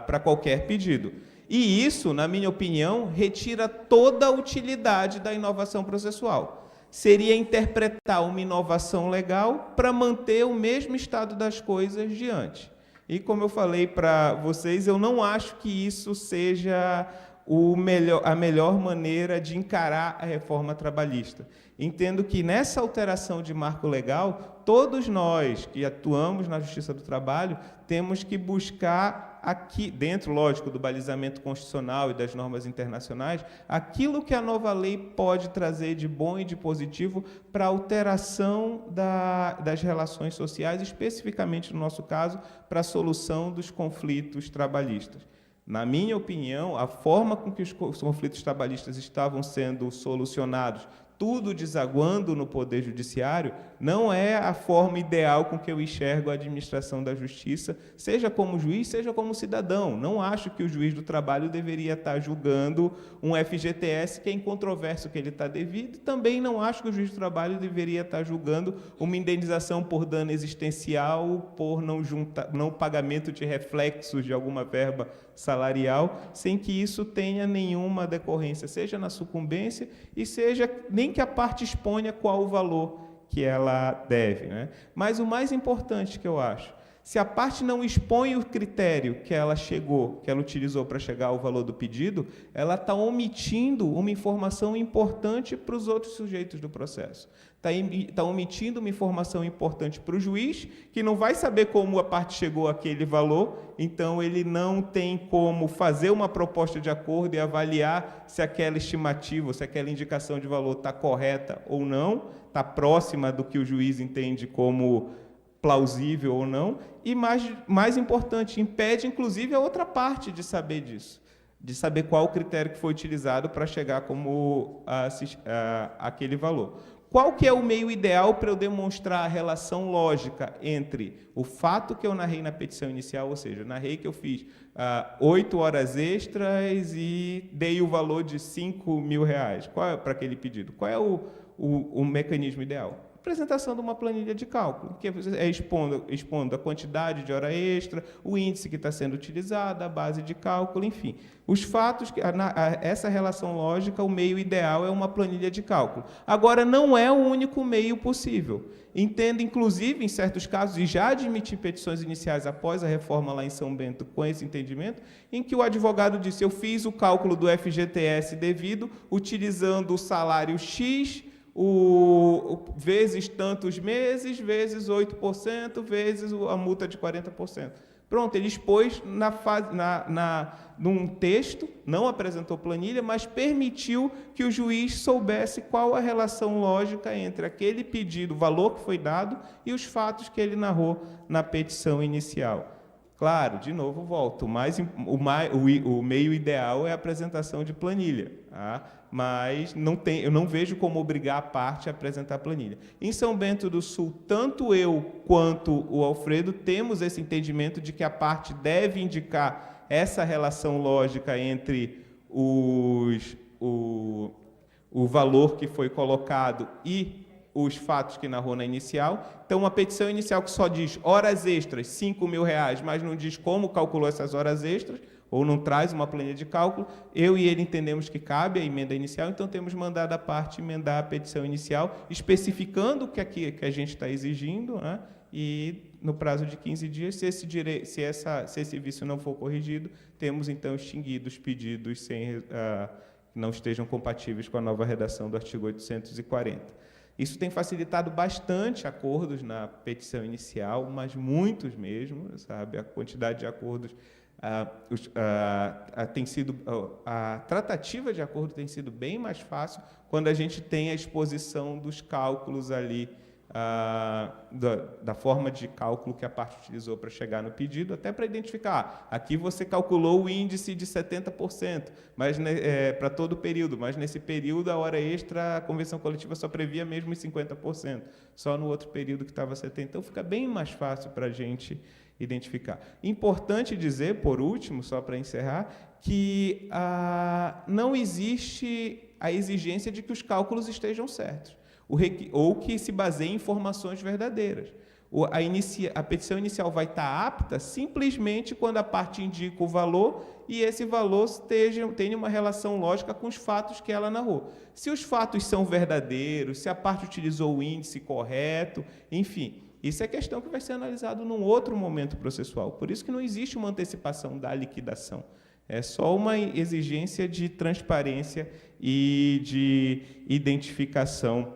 para qualquer pedido. E isso, na minha opinião, retira toda a utilidade da inovação processual. Seria interpretar uma inovação legal para manter o mesmo estado das coisas de antes. E, como eu falei para vocês, eu não acho que isso seja a melhor maneira de encarar a reforma trabalhista. Entendo que, nessa alteração de marco legal, todos nós que atuamos na Justiça do Trabalho temos que buscar aqui, dentro, lógico, do balizamento constitucional e das normas internacionais, aquilo que a nova lei pode trazer de bom e de positivo para a alteração das relações sociais, especificamente, no nosso caso, para a solução dos conflitos trabalhistas. Na minha opinião, a forma com que os conflitos trabalhistas estavam sendo solucionados, tudo desaguando no Poder Judiciário, não é a forma ideal com que eu enxergo a administração da justiça, seja como juiz, seja como cidadão. Não acho que o juiz do trabalho deveria estar julgando um FGTS que é incontroverso que ele está devido. Também não acho que o juiz do trabalho deveria estar julgando uma indenização por dano existencial, por não pagamento de reflexos de alguma verba salarial, sem que isso tenha nenhuma decorrência, seja na sucumbência e seja nem que a parte exponha qual o valor que ela deve, né? Mas o mais importante que eu acho, se a parte não expõe o critério que ela utilizou para chegar ao valor do pedido, ela está omitindo uma informação importante para os outros sujeitos do processo. Está omitindo uma informação importante para o juiz, que não vai saber como a parte chegou àquele valor, então ele não tem como fazer uma proposta de acordo e avaliar se aquela estimativa, se aquela indicação de valor está correta ou não, está próxima do que o juiz entende como plausível ou não, e, mais importante, impede, inclusive, a outra parte de saber disso, de saber qual o critério que foi utilizado para chegar como aquele valor. Qual que é o meio ideal para eu demonstrar a relação lógica entre o fato que eu narrei na petição inicial, ou seja, narrei que eu fiz 8 horas extras e dei o valor de R$5.000. Qual é para aquele pedido? Qual é o mecanismo ideal? Apresentação de uma planilha de cálculo, que é expondo a quantidade de hora extra, o índice que está sendo utilizado, a base de cálculo, enfim. Os fatos, essa relação lógica, o meio ideal é uma planilha de cálculo. Agora, não é o único meio possível. Entendo, inclusive, em certos casos, e já admiti petições iniciais após a reforma lá em São Bento com esse entendimento, em que o advogado disse, eu fiz o cálculo do FGTS devido, utilizando o salário X, vezes tantos meses, vezes 8%, vezes a multa de 40%. Pronto, ele expôs num texto, não apresentou planilha, mas permitiu que o juiz soubesse qual a relação lógica entre aquele pedido, o valor que foi dado, e os fatos que ele narrou na petição inicial. Claro, de novo, volto, o meio ideal é a apresentação de planilha, tá? Mas eu não vejo como obrigar a parte a apresentar a planilha. Em São Bento do Sul, tanto eu quanto o Alfredo temos esse entendimento de que a parte deve indicar essa relação lógica entre o valor que foi colocado e os fatos que narrou na inicial. Então, uma petição inicial que só diz horas extras, R$5.000, mas não diz como calculou essas horas extras, ou não traz uma planilha de cálculo, eu e ele entendemos que cabe a emenda inicial, então temos mandado a parte emendar a petição inicial, especificando o que a gente está exigindo, né? E, no prazo de 15 dias, se esse vício não for corrigido, temos, então, extinguido os pedidos que não estejam compatíveis com a nova redação do artigo 840. Isso tem facilitado bastante acordos na petição inicial, mas muitos mesmo, sabe? A quantidade de acordos a tratativa de acordo tem sido bem mais fácil quando a gente tem a exposição dos cálculos ali, da forma de cálculo que a parte utilizou para chegar no pedido, até para identificar, aqui você calculou o índice de 70%, mas para todo o período, mas nesse período a hora extra, a convenção coletiva só previa mesmo os 50%, só no outro período que estava 70%. Então fica bem mais fácil para a gente identificar. Importante dizer, por último, só para encerrar, que não existe a exigência de que os cálculos estejam certos, ou que se baseiem em informações verdadeiras. A petição inicial vai estar apta simplesmente quando a parte indica o valor e esse valor tenha uma relação lógica com os fatos que ela narrou. Se os fatos são verdadeiros, se a parte utilizou o índice correto, enfim, isso é questão que vai ser analisado num outro momento processual. Por isso que não existe uma antecipação da liquidação. É só uma exigência de transparência e de identificação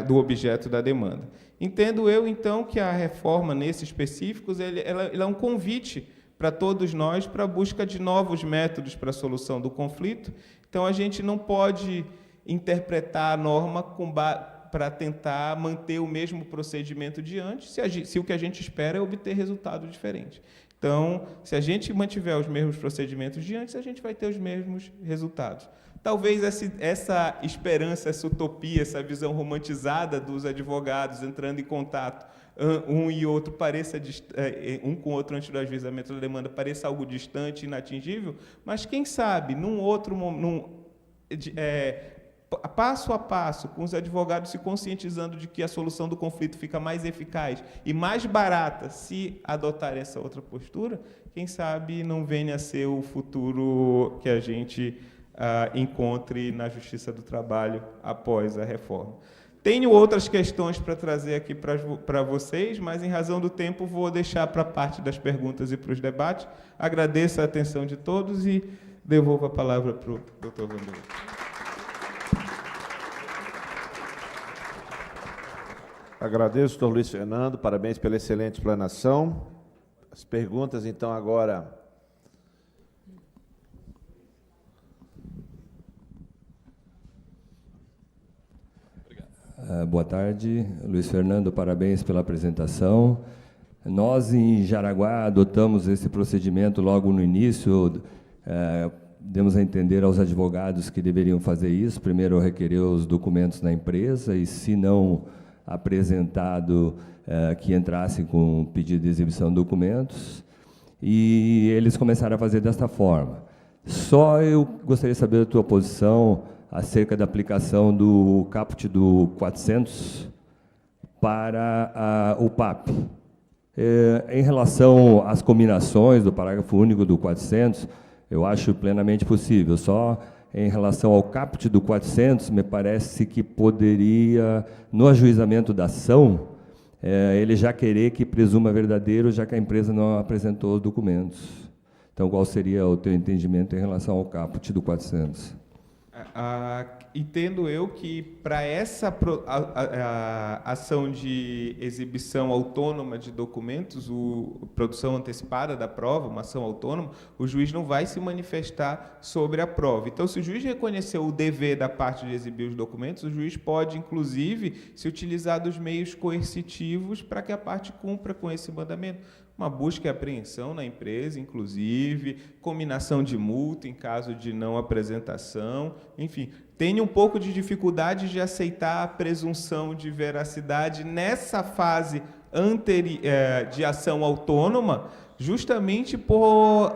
do objeto da demanda. Entendo eu, então, que a reforma, nesses específicos, ela é um convite para todos nós para a busca de novos métodos para a solução do conflito. Então, a gente não pode interpretar a norma para tentar manter o mesmo procedimento de antes, se o que a gente espera é obter resultado diferente. Então, se a gente mantiver os mesmos procedimentos de antes, a gente vai ter os mesmos resultados. Talvez essa esperança, essa utopia, essa visão romantizada dos advogados entrando em contato um e outro pareça um com o outro antes do ajuizamento da demanda pareça algo distante, inatingível, mas quem sabe num outro passo a passo, com os advogados se conscientizando de que a solução do conflito fica mais eficaz e mais barata se adotar essa outra postura, quem sabe não venha a ser o futuro que a gente encontre na Justiça do Trabalho após a reforma. Tenho outras questões para trazer aqui para vocês, mas, em razão do tempo, vou deixar para a parte das perguntas e para os debates. Agradeço a atenção de todos e devolvo a palavra para o doutor Vanderlei. Agradeço, doutor Luiz Fernando, parabéns pela excelente explanação. As perguntas, então, agora... Boa tarde, Luiz Fernando, parabéns pela apresentação. Nós, em Jaraguá, adotamos esse procedimento logo no início, demos a entender aos advogados que deveriam fazer isso, primeiro requerer os documentos na empresa e, se não apresentado, que entrasse com pedido de exibição de documentos, e eles começaram a fazer desta forma. Só eu gostaria de saber a tua posição acerca da aplicação do caput do 400 para o PAP. Em relação às combinações do parágrafo único do 400, eu acho plenamente possível. Só em relação ao caput do 400, me parece que poderia, no ajuizamento da ação, ele já querer que presuma verdadeiro, já que a empresa não apresentou os documentos. Então, qual seria o teu entendimento em relação ao caput do 400? Entendo eu que, para essa ação de exibição autônoma de documentos, produção antecipada da prova, uma ação autônoma, o juiz não vai se manifestar sobre a prova. Então, se o juiz reconheceu o dever da parte de exibir os documentos, o juiz pode, inclusive, se utilizar dos meios coercitivos para que a parte cumpra com esse mandamento. Uma busca e apreensão na empresa, inclusive, cominação de multa em caso de não apresentação, enfim. Tenho um pouco de dificuldade de aceitar a presunção de veracidade nessa fase de ação autônoma, justamente por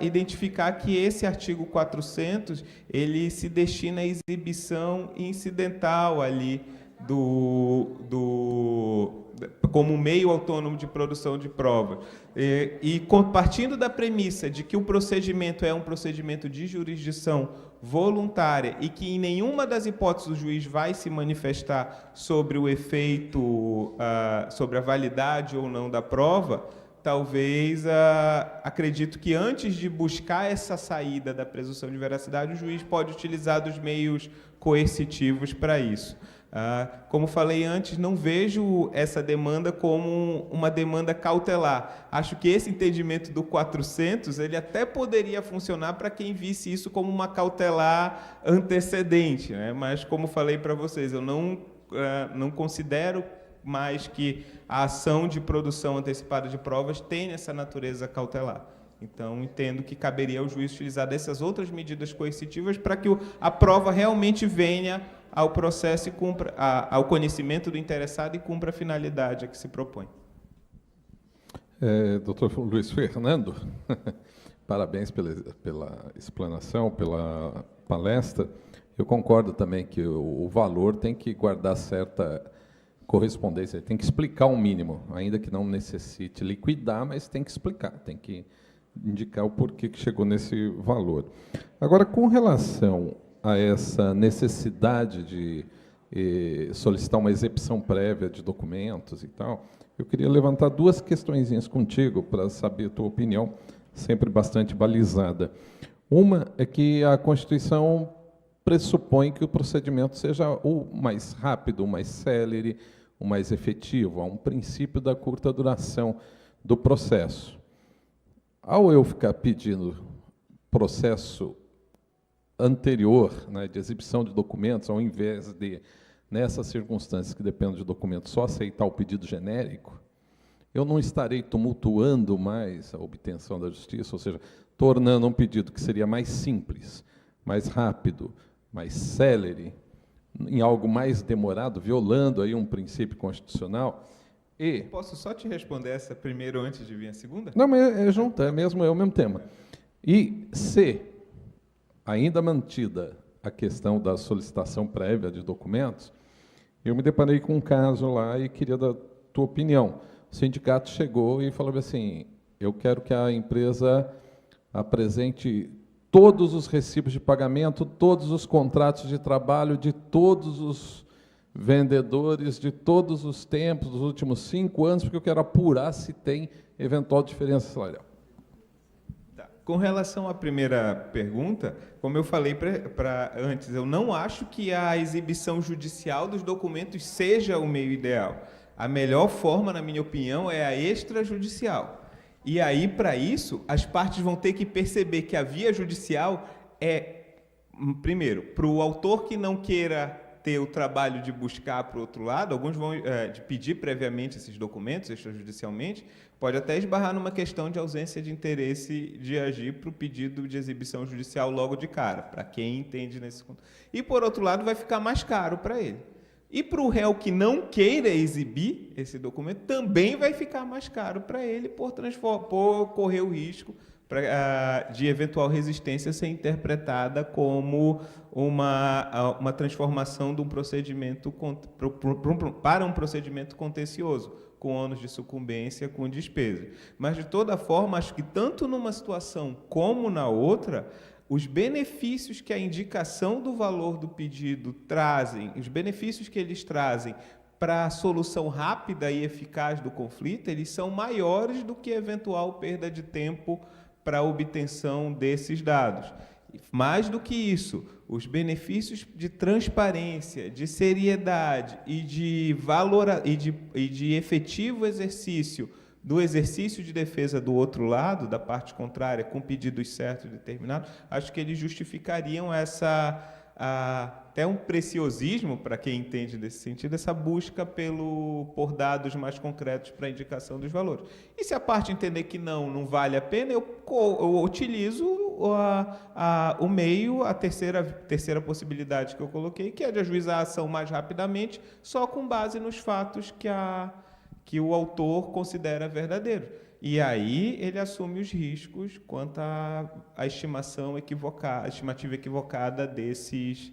identificar que esse artigo 400 ele se destina à exibição incidental ali como meio autônomo de produção de prova. E partindo da premissa de que o procedimento é um procedimento de jurisdição voluntária e que, em nenhuma das hipóteses, o juiz vai se manifestar sobre o efeito, sobre a validade ou não da prova, talvez, acredito que, antes de buscar essa saída da presunção de veracidade, o juiz pode utilizar dos meios coercitivos para isso. Como falei antes, não vejo essa demanda como uma demanda cautelar. Acho que esse entendimento do 400, ele até poderia funcionar para quem visse isso como uma cautelar antecedente, né? Mas, como falei para vocês, eu não considero mais que a ação de produção antecipada de provas tem essa natureza cautelar. Então, entendo que caberia ao juiz utilizar dessas outras medidas coercitivas para que a prova realmente venha ao processo e cumpra ao conhecimento do interessado e cumpra a finalidade a que se propõe. Doutor Luiz Fernando, parabéns pela explanação, pela palestra. Eu concordo também que o valor tem que guardar certa correspondência, tem que explicar o mínimo, ainda que não necessite liquidar, mas tem que explicar, tem que indicar o porquê que chegou nesse valor. Agora, com relação a essa necessidade de solicitar uma exibição prévia de documentos e tal, eu queria levantar duas questõezinhas contigo para saber a tua opinião, sempre bastante balizada. Uma é que a Constituição pressupõe que o procedimento seja o mais rápido, o mais célere, o mais efetivo, há um princípio da curta duração do processo. Ao eu ficar pedindo processo anterior, né, de exibição de documentos, ao invés de, nessas circunstâncias que dependem de documentos, só aceitar o pedido genérico, eu não estarei tumultuando mais a obtenção da justiça, ou seja, tornando um pedido que seria mais simples, mais rápido, mais célere, em algo mais demorado, violando aí um princípio constitucional. E posso só te responder essa primeiro antes de vir a segunda? Não, mas é junto, é o mesmo tema. E se ainda mantida a questão da solicitação prévia de documentos, eu me deparei com um caso lá e queria dar tua opinião. O sindicato chegou e falou assim, eu quero que a empresa apresente todos os recibos de pagamento, todos os contratos de trabalho de todos os vendedores de todos os tempos, dos últimos 5 anos, porque eu quero apurar se tem eventual diferença salarial. Com relação à primeira pergunta, como eu falei antes, eu não acho que a exibição judicial dos documentos seja o meio ideal. A melhor forma, na minha opinião, é a extrajudicial. E aí, para isso, as partes vão ter que perceber que a via judicial é, primeiro, para o autor que não queira ter o trabalho de buscar para o outro lado, alguns vão de pedir previamente esses documentos, extrajudicialmente, pode até esbarrar numa questão de ausência de interesse de agir para o pedido de exibição judicial logo de cara, para quem entende nesse ponto. E, por outro lado, vai ficar mais caro para ele. E para o réu que não queira exibir esse documento, também vai ficar mais caro para ele por correr o risco de eventual resistência ser interpretada como uma transformação de um procedimento para um procedimento contencioso, com ônus de sucumbência, com despesa. Mas, de toda forma, acho que tanto numa situação como na outra, os benefícios que a indicação do valor do pedido trazem, os benefícios que eles trazem para a solução rápida e eficaz do conflito, eles são maiores do que eventual perda de tempo para a obtenção desses dados. Mais do que isso, os benefícios de transparência, de seriedade e de efetivo exercício do exercício de defesa do outro lado, da parte contrária, com pedidos certos e determinados, acho que eles justificariam até um preciosismo, para quem entende nesse sentido, essa busca por dados mais concretos para a indicação dos valores. E se a parte entender que não vale a pena, eu utilizo o meio, a terceira possibilidade que eu coloquei, que é de ajuizar a ação mais rapidamente, só com base nos fatos que o autor considera verdadeiro. E aí ele assume os riscos quanto à estimativa equivocada desses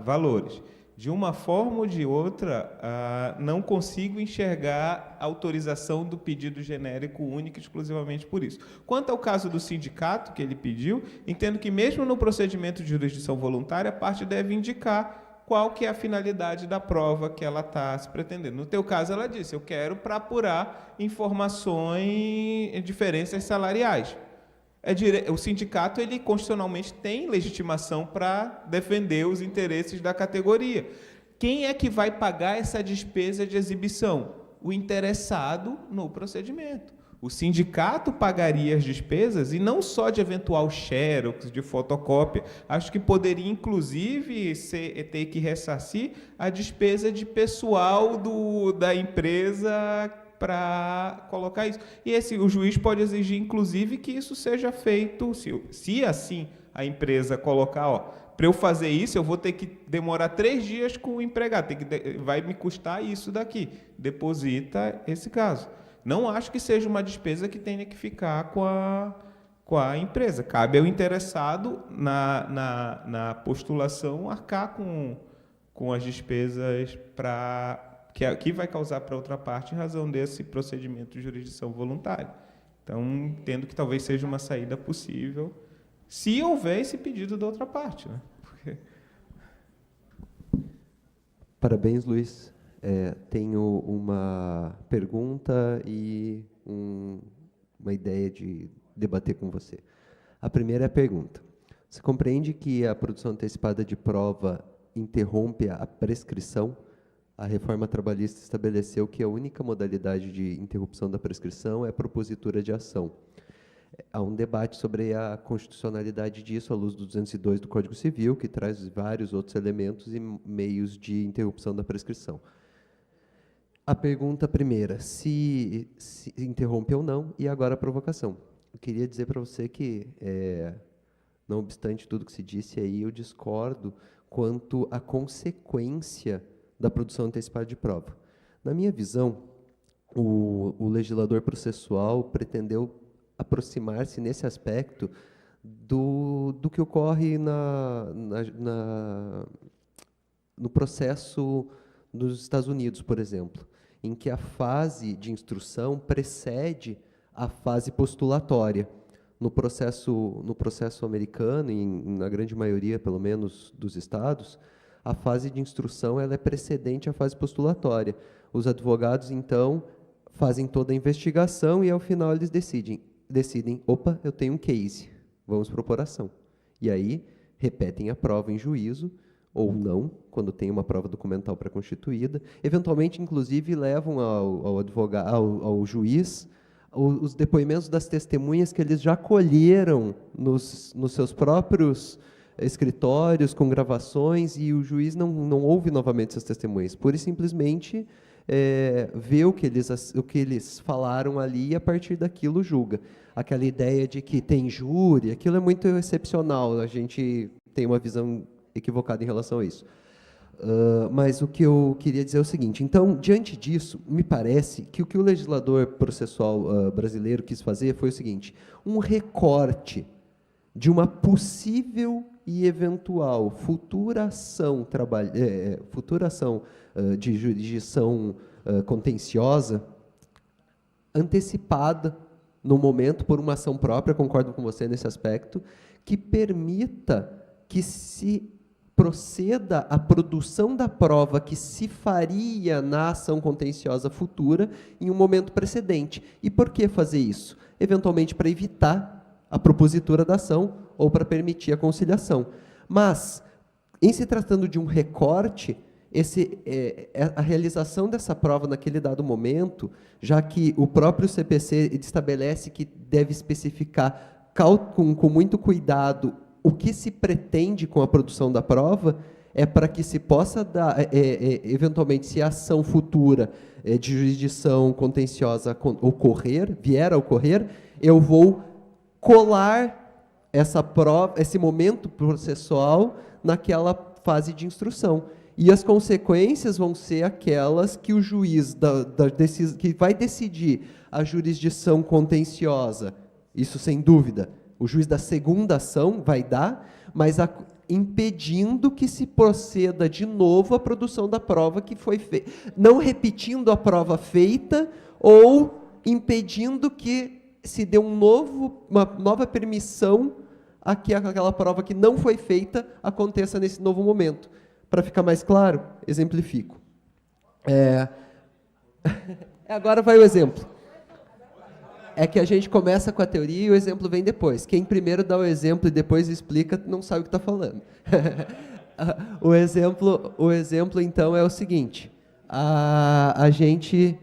valores. De uma forma ou de outra, não consigo enxergar a autorização do pedido genérico único exclusivamente por isso. Quanto ao caso do sindicato que ele pediu, entendo que mesmo no procedimento de jurisdição voluntária, a parte deve indicar qual que é a finalidade da prova que ela está se pretendendo. No teu caso, ela disse, eu quero para apurar informações, diferenças salariais. O sindicato, ele constitucionalmente tem legitimação para defender os interesses da categoria. Quem é que vai pagar essa despesa de exibição? O interessado no procedimento. O sindicato pagaria as despesas, e não só de eventual xerox, de fotocópia. Acho que poderia, inclusive, ter que ressarcir a despesa de pessoal da empresa para colocar isso. E o juiz pode exigir, inclusive, que isso seja feito, se assim a empresa colocar, para eu fazer isso, eu vou ter que demorar 3 dias com o empregado, vai me custar isso daqui. Deposita esse caso. Não acho que seja uma despesa que tenha que ficar com a empresa. Cabe ao interessado, na postulação, arcar com as despesas que vai causar para outra parte em razão desse procedimento de jurisdição voluntária. Então, entendo que talvez seja uma saída possível, se houver esse pedido da outra parte, né? Parabéns, Luiz. Tenho uma pergunta e uma ideia de debater com você. A primeira é a pergunta. Você compreende que a produção antecipada de prova interrompe a prescrição? A reforma trabalhista estabeleceu que a única modalidade de interrupção da prescrição é a propositura de ação. Há um debate sobre a constitucionalidade disso à luz do 202 do Código Civil, que traz vários outros elementos e meios de interrupção da prescrição. A pergunta primeira, se interrompe ou não, e agora a provocação. Eu queria dizer para você que, não obstante tudo que se disse aí, eu discordo quanto à consequência da produção antecipada de prova. Na minha visão, o legislador processual pretendeu aproximar-se nesse aspecto do que ocorre no processo dos Estados Unidos, por exemplo, em que a fase de instrução precede a fase postulatória. No processo americano, na grande maioria, pelo menos, dos estados, a fase de instrução ela é precedente à fase postulatória. Os advogados, então, fazem toda a investigação e, ao final, eles decidem, opa, eu tenho um case, vamos propor ação. E aí, repetem a prova em juízo, ou não, quando tem uma prova documental pré-constituída. Eventualmente, inclusive, levam ao juiz os depoimentos das testemunhas que eles já colheram nos seus próprios escritórios, com gravações, e o juiz não ouve novamente essas testemunhas. Pura e simplesmente vê o que eles falaram ali e, a partir daquilo, julga. Aquela ideia de que tem júri, aquilo é muito excepcional, a gente tem uma visão equivocada em relação a isso. Mas o que eu queria dizer é o seguinte, então, diante disso, me parece que o que o legislador processual brasileiro quis fazer foi o seguinte, um recorte de uma possível e eventual futura ação de jurisdição contenciosa, antecipada no momento por uma ação própria, concordo com você nesse aspecto, que permita que se proceda à produção da prova que se faria na ação contenciosa futura em um momento precedente. E por que fazer isso? Eventualmente para evitar a propositura da ação ou para permitir a conciliação. Mas, em se tratando de um recorte, a realização dessa prova naquele dado momento, já que o próprio CPC estabelece que deve especificar com muito cuidado o que se pretende com a produção da prova, é para que se possa dar, eventualmente, se a ação futura de jurisdição contenciosa vier a ocorrer, eu vou colar essa prova, esse momento processual naquela fase de instrução. E as consequências vão ser aquelas que o juiz que vai decidir a jurisdição contenciosa, isso sem dúvida, o juiz da segunda ação vai dar, mas impedindo que se proceda de novo a produção da prova que foi feita. Não repetindo a prova feita ou impedindo que se dê uma nova permissão a que aquela prova que não foi feita aconteça nesse novo momento. Para ficar mais claro, exemplifico. Agora vai o exemplo. É que a gente começa com a teoria e o exemplo vem depois. Quem primeiro dá o exemplo e depois explica, não sabe o que está falando. O exemplo, então, é o seguinte. A gente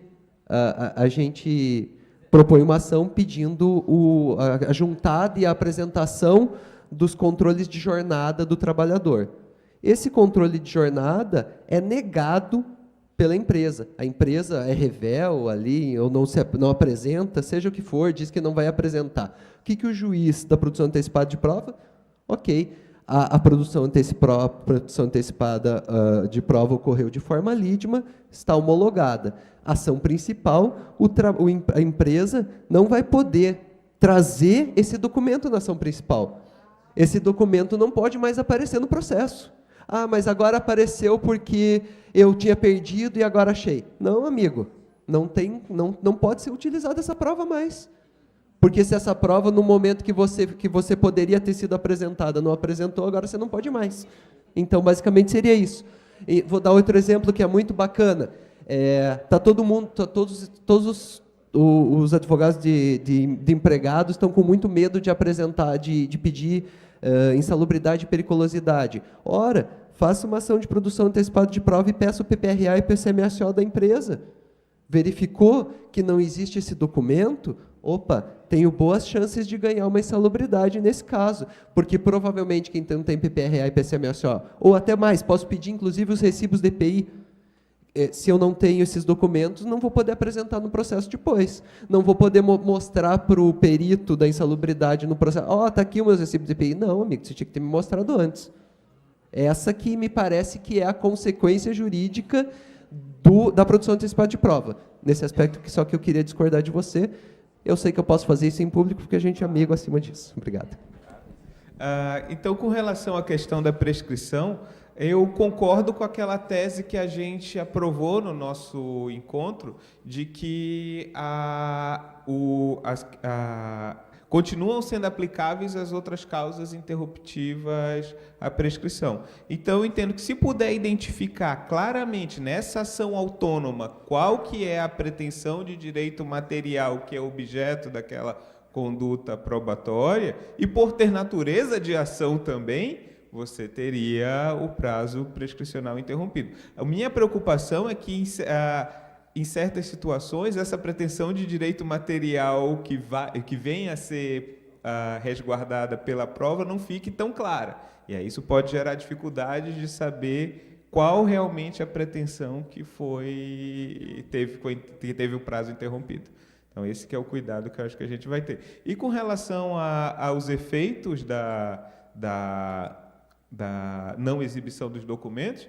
propõe uma ação pedindo a juntada e a apresentação dos controles de jornada do trabalhador. Esse controle de jornada é negado pela empresa. A empresa é revel ali, ou não apresenta, seja o que for, diz que não vai apresentar. O que o juiz da produção antecipada de prova? Ok, a produção antecipada de prova ocorreu de forma lídima, está homologada. Ação principal, a empresa não vai poder trazer esse documento na ação principal. Esse documento não pode mais aparecer no processo. Ah, mas agora apareceu porque eu tinha perdido e agora achei. Não, amigo, não pode ser utilizada essa prova mais. Porque se essa prova, no momento que você poderia ter sido apresentada, não apresentou, agora você não pode mais. Então, basicamente, seria isso. E vou dar outro exemplo que é muito bacana. Todos os advogados de empregados estão com muito medo de apresentar, de pedir insalubridade e periculosidade. Ora, faça uma ação de produção antecipada de prova e peça o PPRA e PCMSO da empresa. Verificou que não existe esse documento? Opa, tenho boas chances de ganhar uma insalubridade nesse caso, porque provavelmente quem não tem PPRA e PCMSO, ou até mais, posso pedir inclusive os recibos de EPI. Se eu não tenho esses documentos, não vou poder apresentar no processo depois. Não vou poder mostrar para o perito da insalubridade no processo. Está aqui os meus recibos de EPI. Não, amigo, você tinha que ter me mostrado antes. Essa que me parece que é a consequência jurídica da produção antecipada de prova. Nesse aspecto, só que eu queria discordar de você. Eu sei que eu posso fazer isso em público, porque a gente é amigo acima disso. Obrigado. Então, com relação à questão da prescrição, eu concordo com aquela tese que a gente aprovou no nosso encontro, de que continuam sendo aplicáveis as outras causas interruptivas à prescrição. Então, eu entendo que se puder identificar claramente nessa ação autônoma qual que é a pretensão de direito material que é objeto daquela conduta probatória, e por ter natureza de ação também, você teria o prazo prescricional interrompido. A minha preocupação é que, em certas situações, essa pretensão de direito material que venha a ser resguardada pela prova não fique tão clara. E aí isso pode gerar dificuldade de saber qual realmente a pretensão que teve o prazo interrompido. Então, esse que é o cuidado que eu acho que a gente vai ter. E com relação aos efeitos da não exibição dos documentos,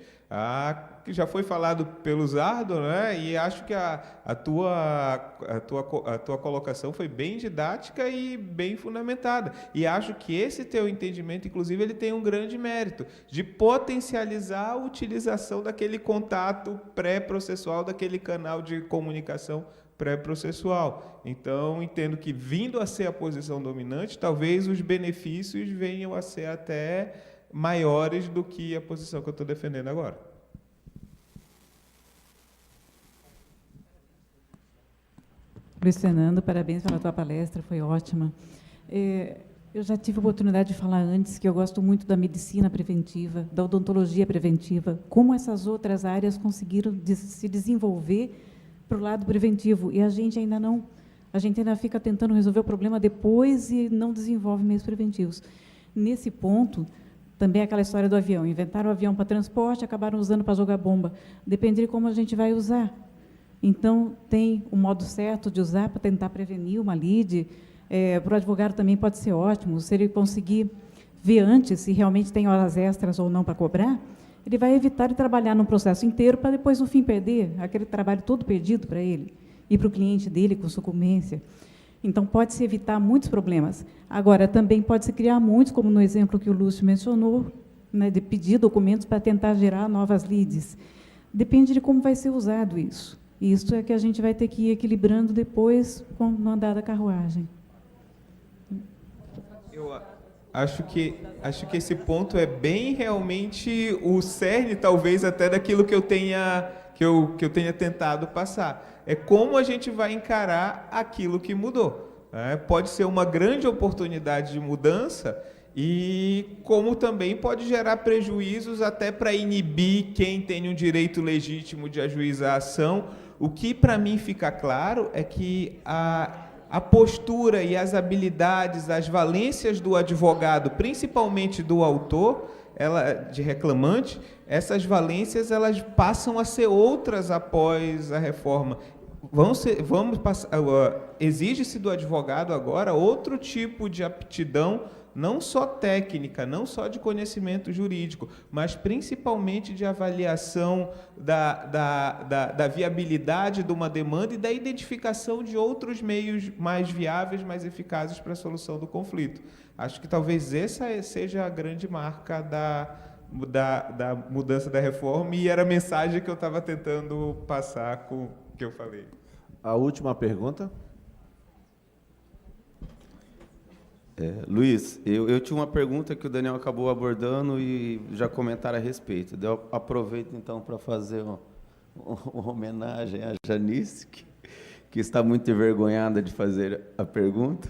que já foi falado pelo Zardo, né? E acho que a tua colocação foi bem didática e bem fundamentada. E acho que esse teu entendimento, inclusive, ele tem um grande mérito de potencializar a utilização daquele contato pré-processual, daquele canal de comunicação pré-processual. Então, entendo que, vindo a ser a posição dominante, talvez os benefícios venham a ser até maiores do que a posição que eu estou defendendo agora. Luiz Fernando, parabéns pela tua palestra, foi ótima. Eu já tive a oportunidade de falar antes que eu gosto muito da medicina preventiva, da odontologia preventiva, como essas outras áreas conseguiram se desenvolver para o lado preventivo, e a gente ainda fica tentando resolver o problema depois e não desenvolve meios preventivos. Nesse ponto, também aquela história do avião. Inventaram o avião para transporte, acabaram usando para jogar bomba. Depende de como a gente vai usar. Então, tem o modo certo de usar para tentar prevenir uma lide. Para o advogado também pode ser ótimo. Se ele conseguir ver antes se realmente tem horas extras ou não para cobrar, ele vai evitar de trabalhar no processo inteiro para depois, no fim, perder aquele trabalho todo perdido para ele e para o cliente dele com sucumbência. Então, pode-se evitar muitos problemas. Agora, também pode-se criar muitos, como no exemplo que o Lúcio mencionou, né, de pedir documentos para tentar gerar novas leads. Depende de como vai ser usado isso. E isso é que a gente vai ter que ir equilibrando depois no andar da carruagem. Eu acho que esse ponto é bem realmente o cerne, talvez, até daquilo que eu tenha tentado passar. É como a gente vai encarar aquilo que mudou. Pode ser uma grande oportunidade de mudança e como também pode gerar prejuízos até para inibir quem tem um direito legítimo de ajuizar a ação. O que para mim fica claro é que a postura e as habilidades, as valências do advogado, principalmente do autor, de reclamante, essas valências elas passam a ser outras após a reforma. Exige-se do advogado agora outro tipo de aptidão, não só técnica, não só de conhecimento jurídico, mas principalmente de avaliação da viabilidade de uma demanda e da identificação de outros meios mais viáveis, mais eficazes para a solução do conflito. Acho que talvez essa seja a grande marca da mudança da reforma, e era a mensagem que eu estava tentando passar com o que eu falei. A última pergunta. Luiz, eu tinha uma pergunta que o Daniel acabou abordando e já comentaram a respeito. Eu aproveito, então, para fazer uma homenagem à Janice, que está muito envergonhada de fazer a pergunta.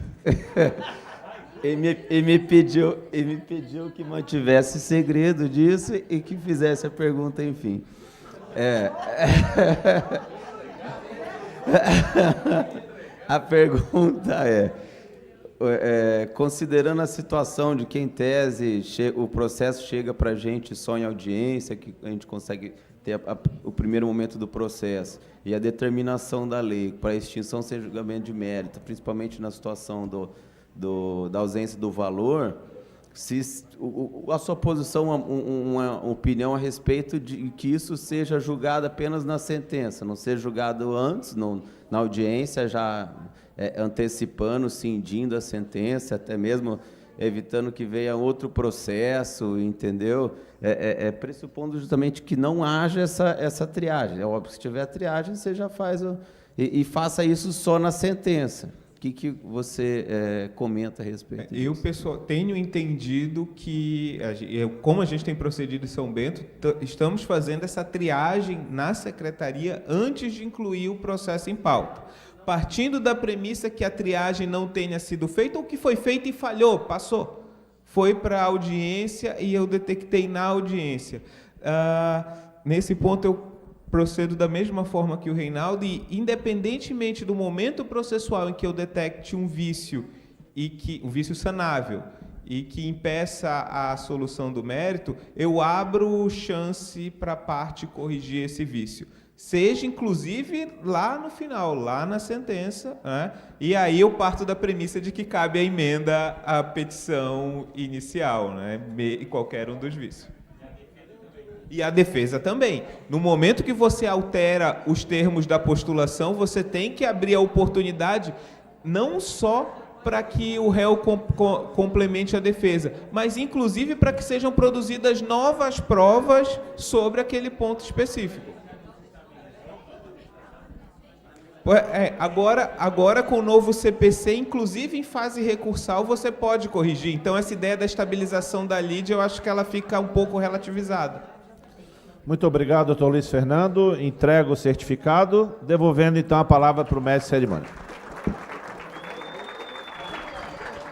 Ele me pediu que mantivesse segredo disso e que fizesse a pergunta, enfim. A pergunta considerando a situação de que, em tese, o processo chega para a gente só em audiência, que a gente consegue ter o primeiro momento do processo, e a determinação da lei para a extinção sem julgamento de mérito, principalmente na situação da ausência do valor, a sua posição, uma opinião a respeito de que isso seja julgado apenas na sentença, não seja julgado antes, na audiência, já antecipando, cindindo a sentença, até mesmo evitando que venha outro processo, entendeu? Pressupondo justamente que não haja essa triagem. É óbvio que se tiver a triagem, você já faz e faça isso só na sentença. O que você comenta a respeito disso? Eu, pessoal, tenho entendido que, como a gente tem procedido em São Bento, estamos fazendo essa triagem na secretaria antes de incluir o processo em pauta. Partindo da premissa que a triagem não tenha sido feita, ou que foi feita e falhou, passou. Foi para a audiência e eu detectei na audiência. Nesse ponto, eu procedo da mesma forma que o Reinaldo, e independentemente do momento processual em que eu detecte um vício, um vício sanável, e que impeça a solução do mérito, eu abro chance para a parte corrigir esse vício. Seja, inclusive, lá no final, lá na sentença, né? E aí eu parto da premissa de que cabe a emenda à petição inicial, né? E qualquer um dos vícios. E a defesa também. No momento que você altera os termos da postulação, você tem que abrir a oportunidade não só para que o réu complemente a defesa, mas inclusive para que sejam produzidas novas provas sobre aquele ponto específico. Agora, com o novo CPC, inclusive em fase recursal, você pode corrigir. Então, essa ideia da estabilização da lide, eu acho que ela fica um pouco relativizada. Muito obrigado, doutor Luiz Fernando. Entrego o certificado, devolvendo, então, a palavra para o mestre de cerimônia.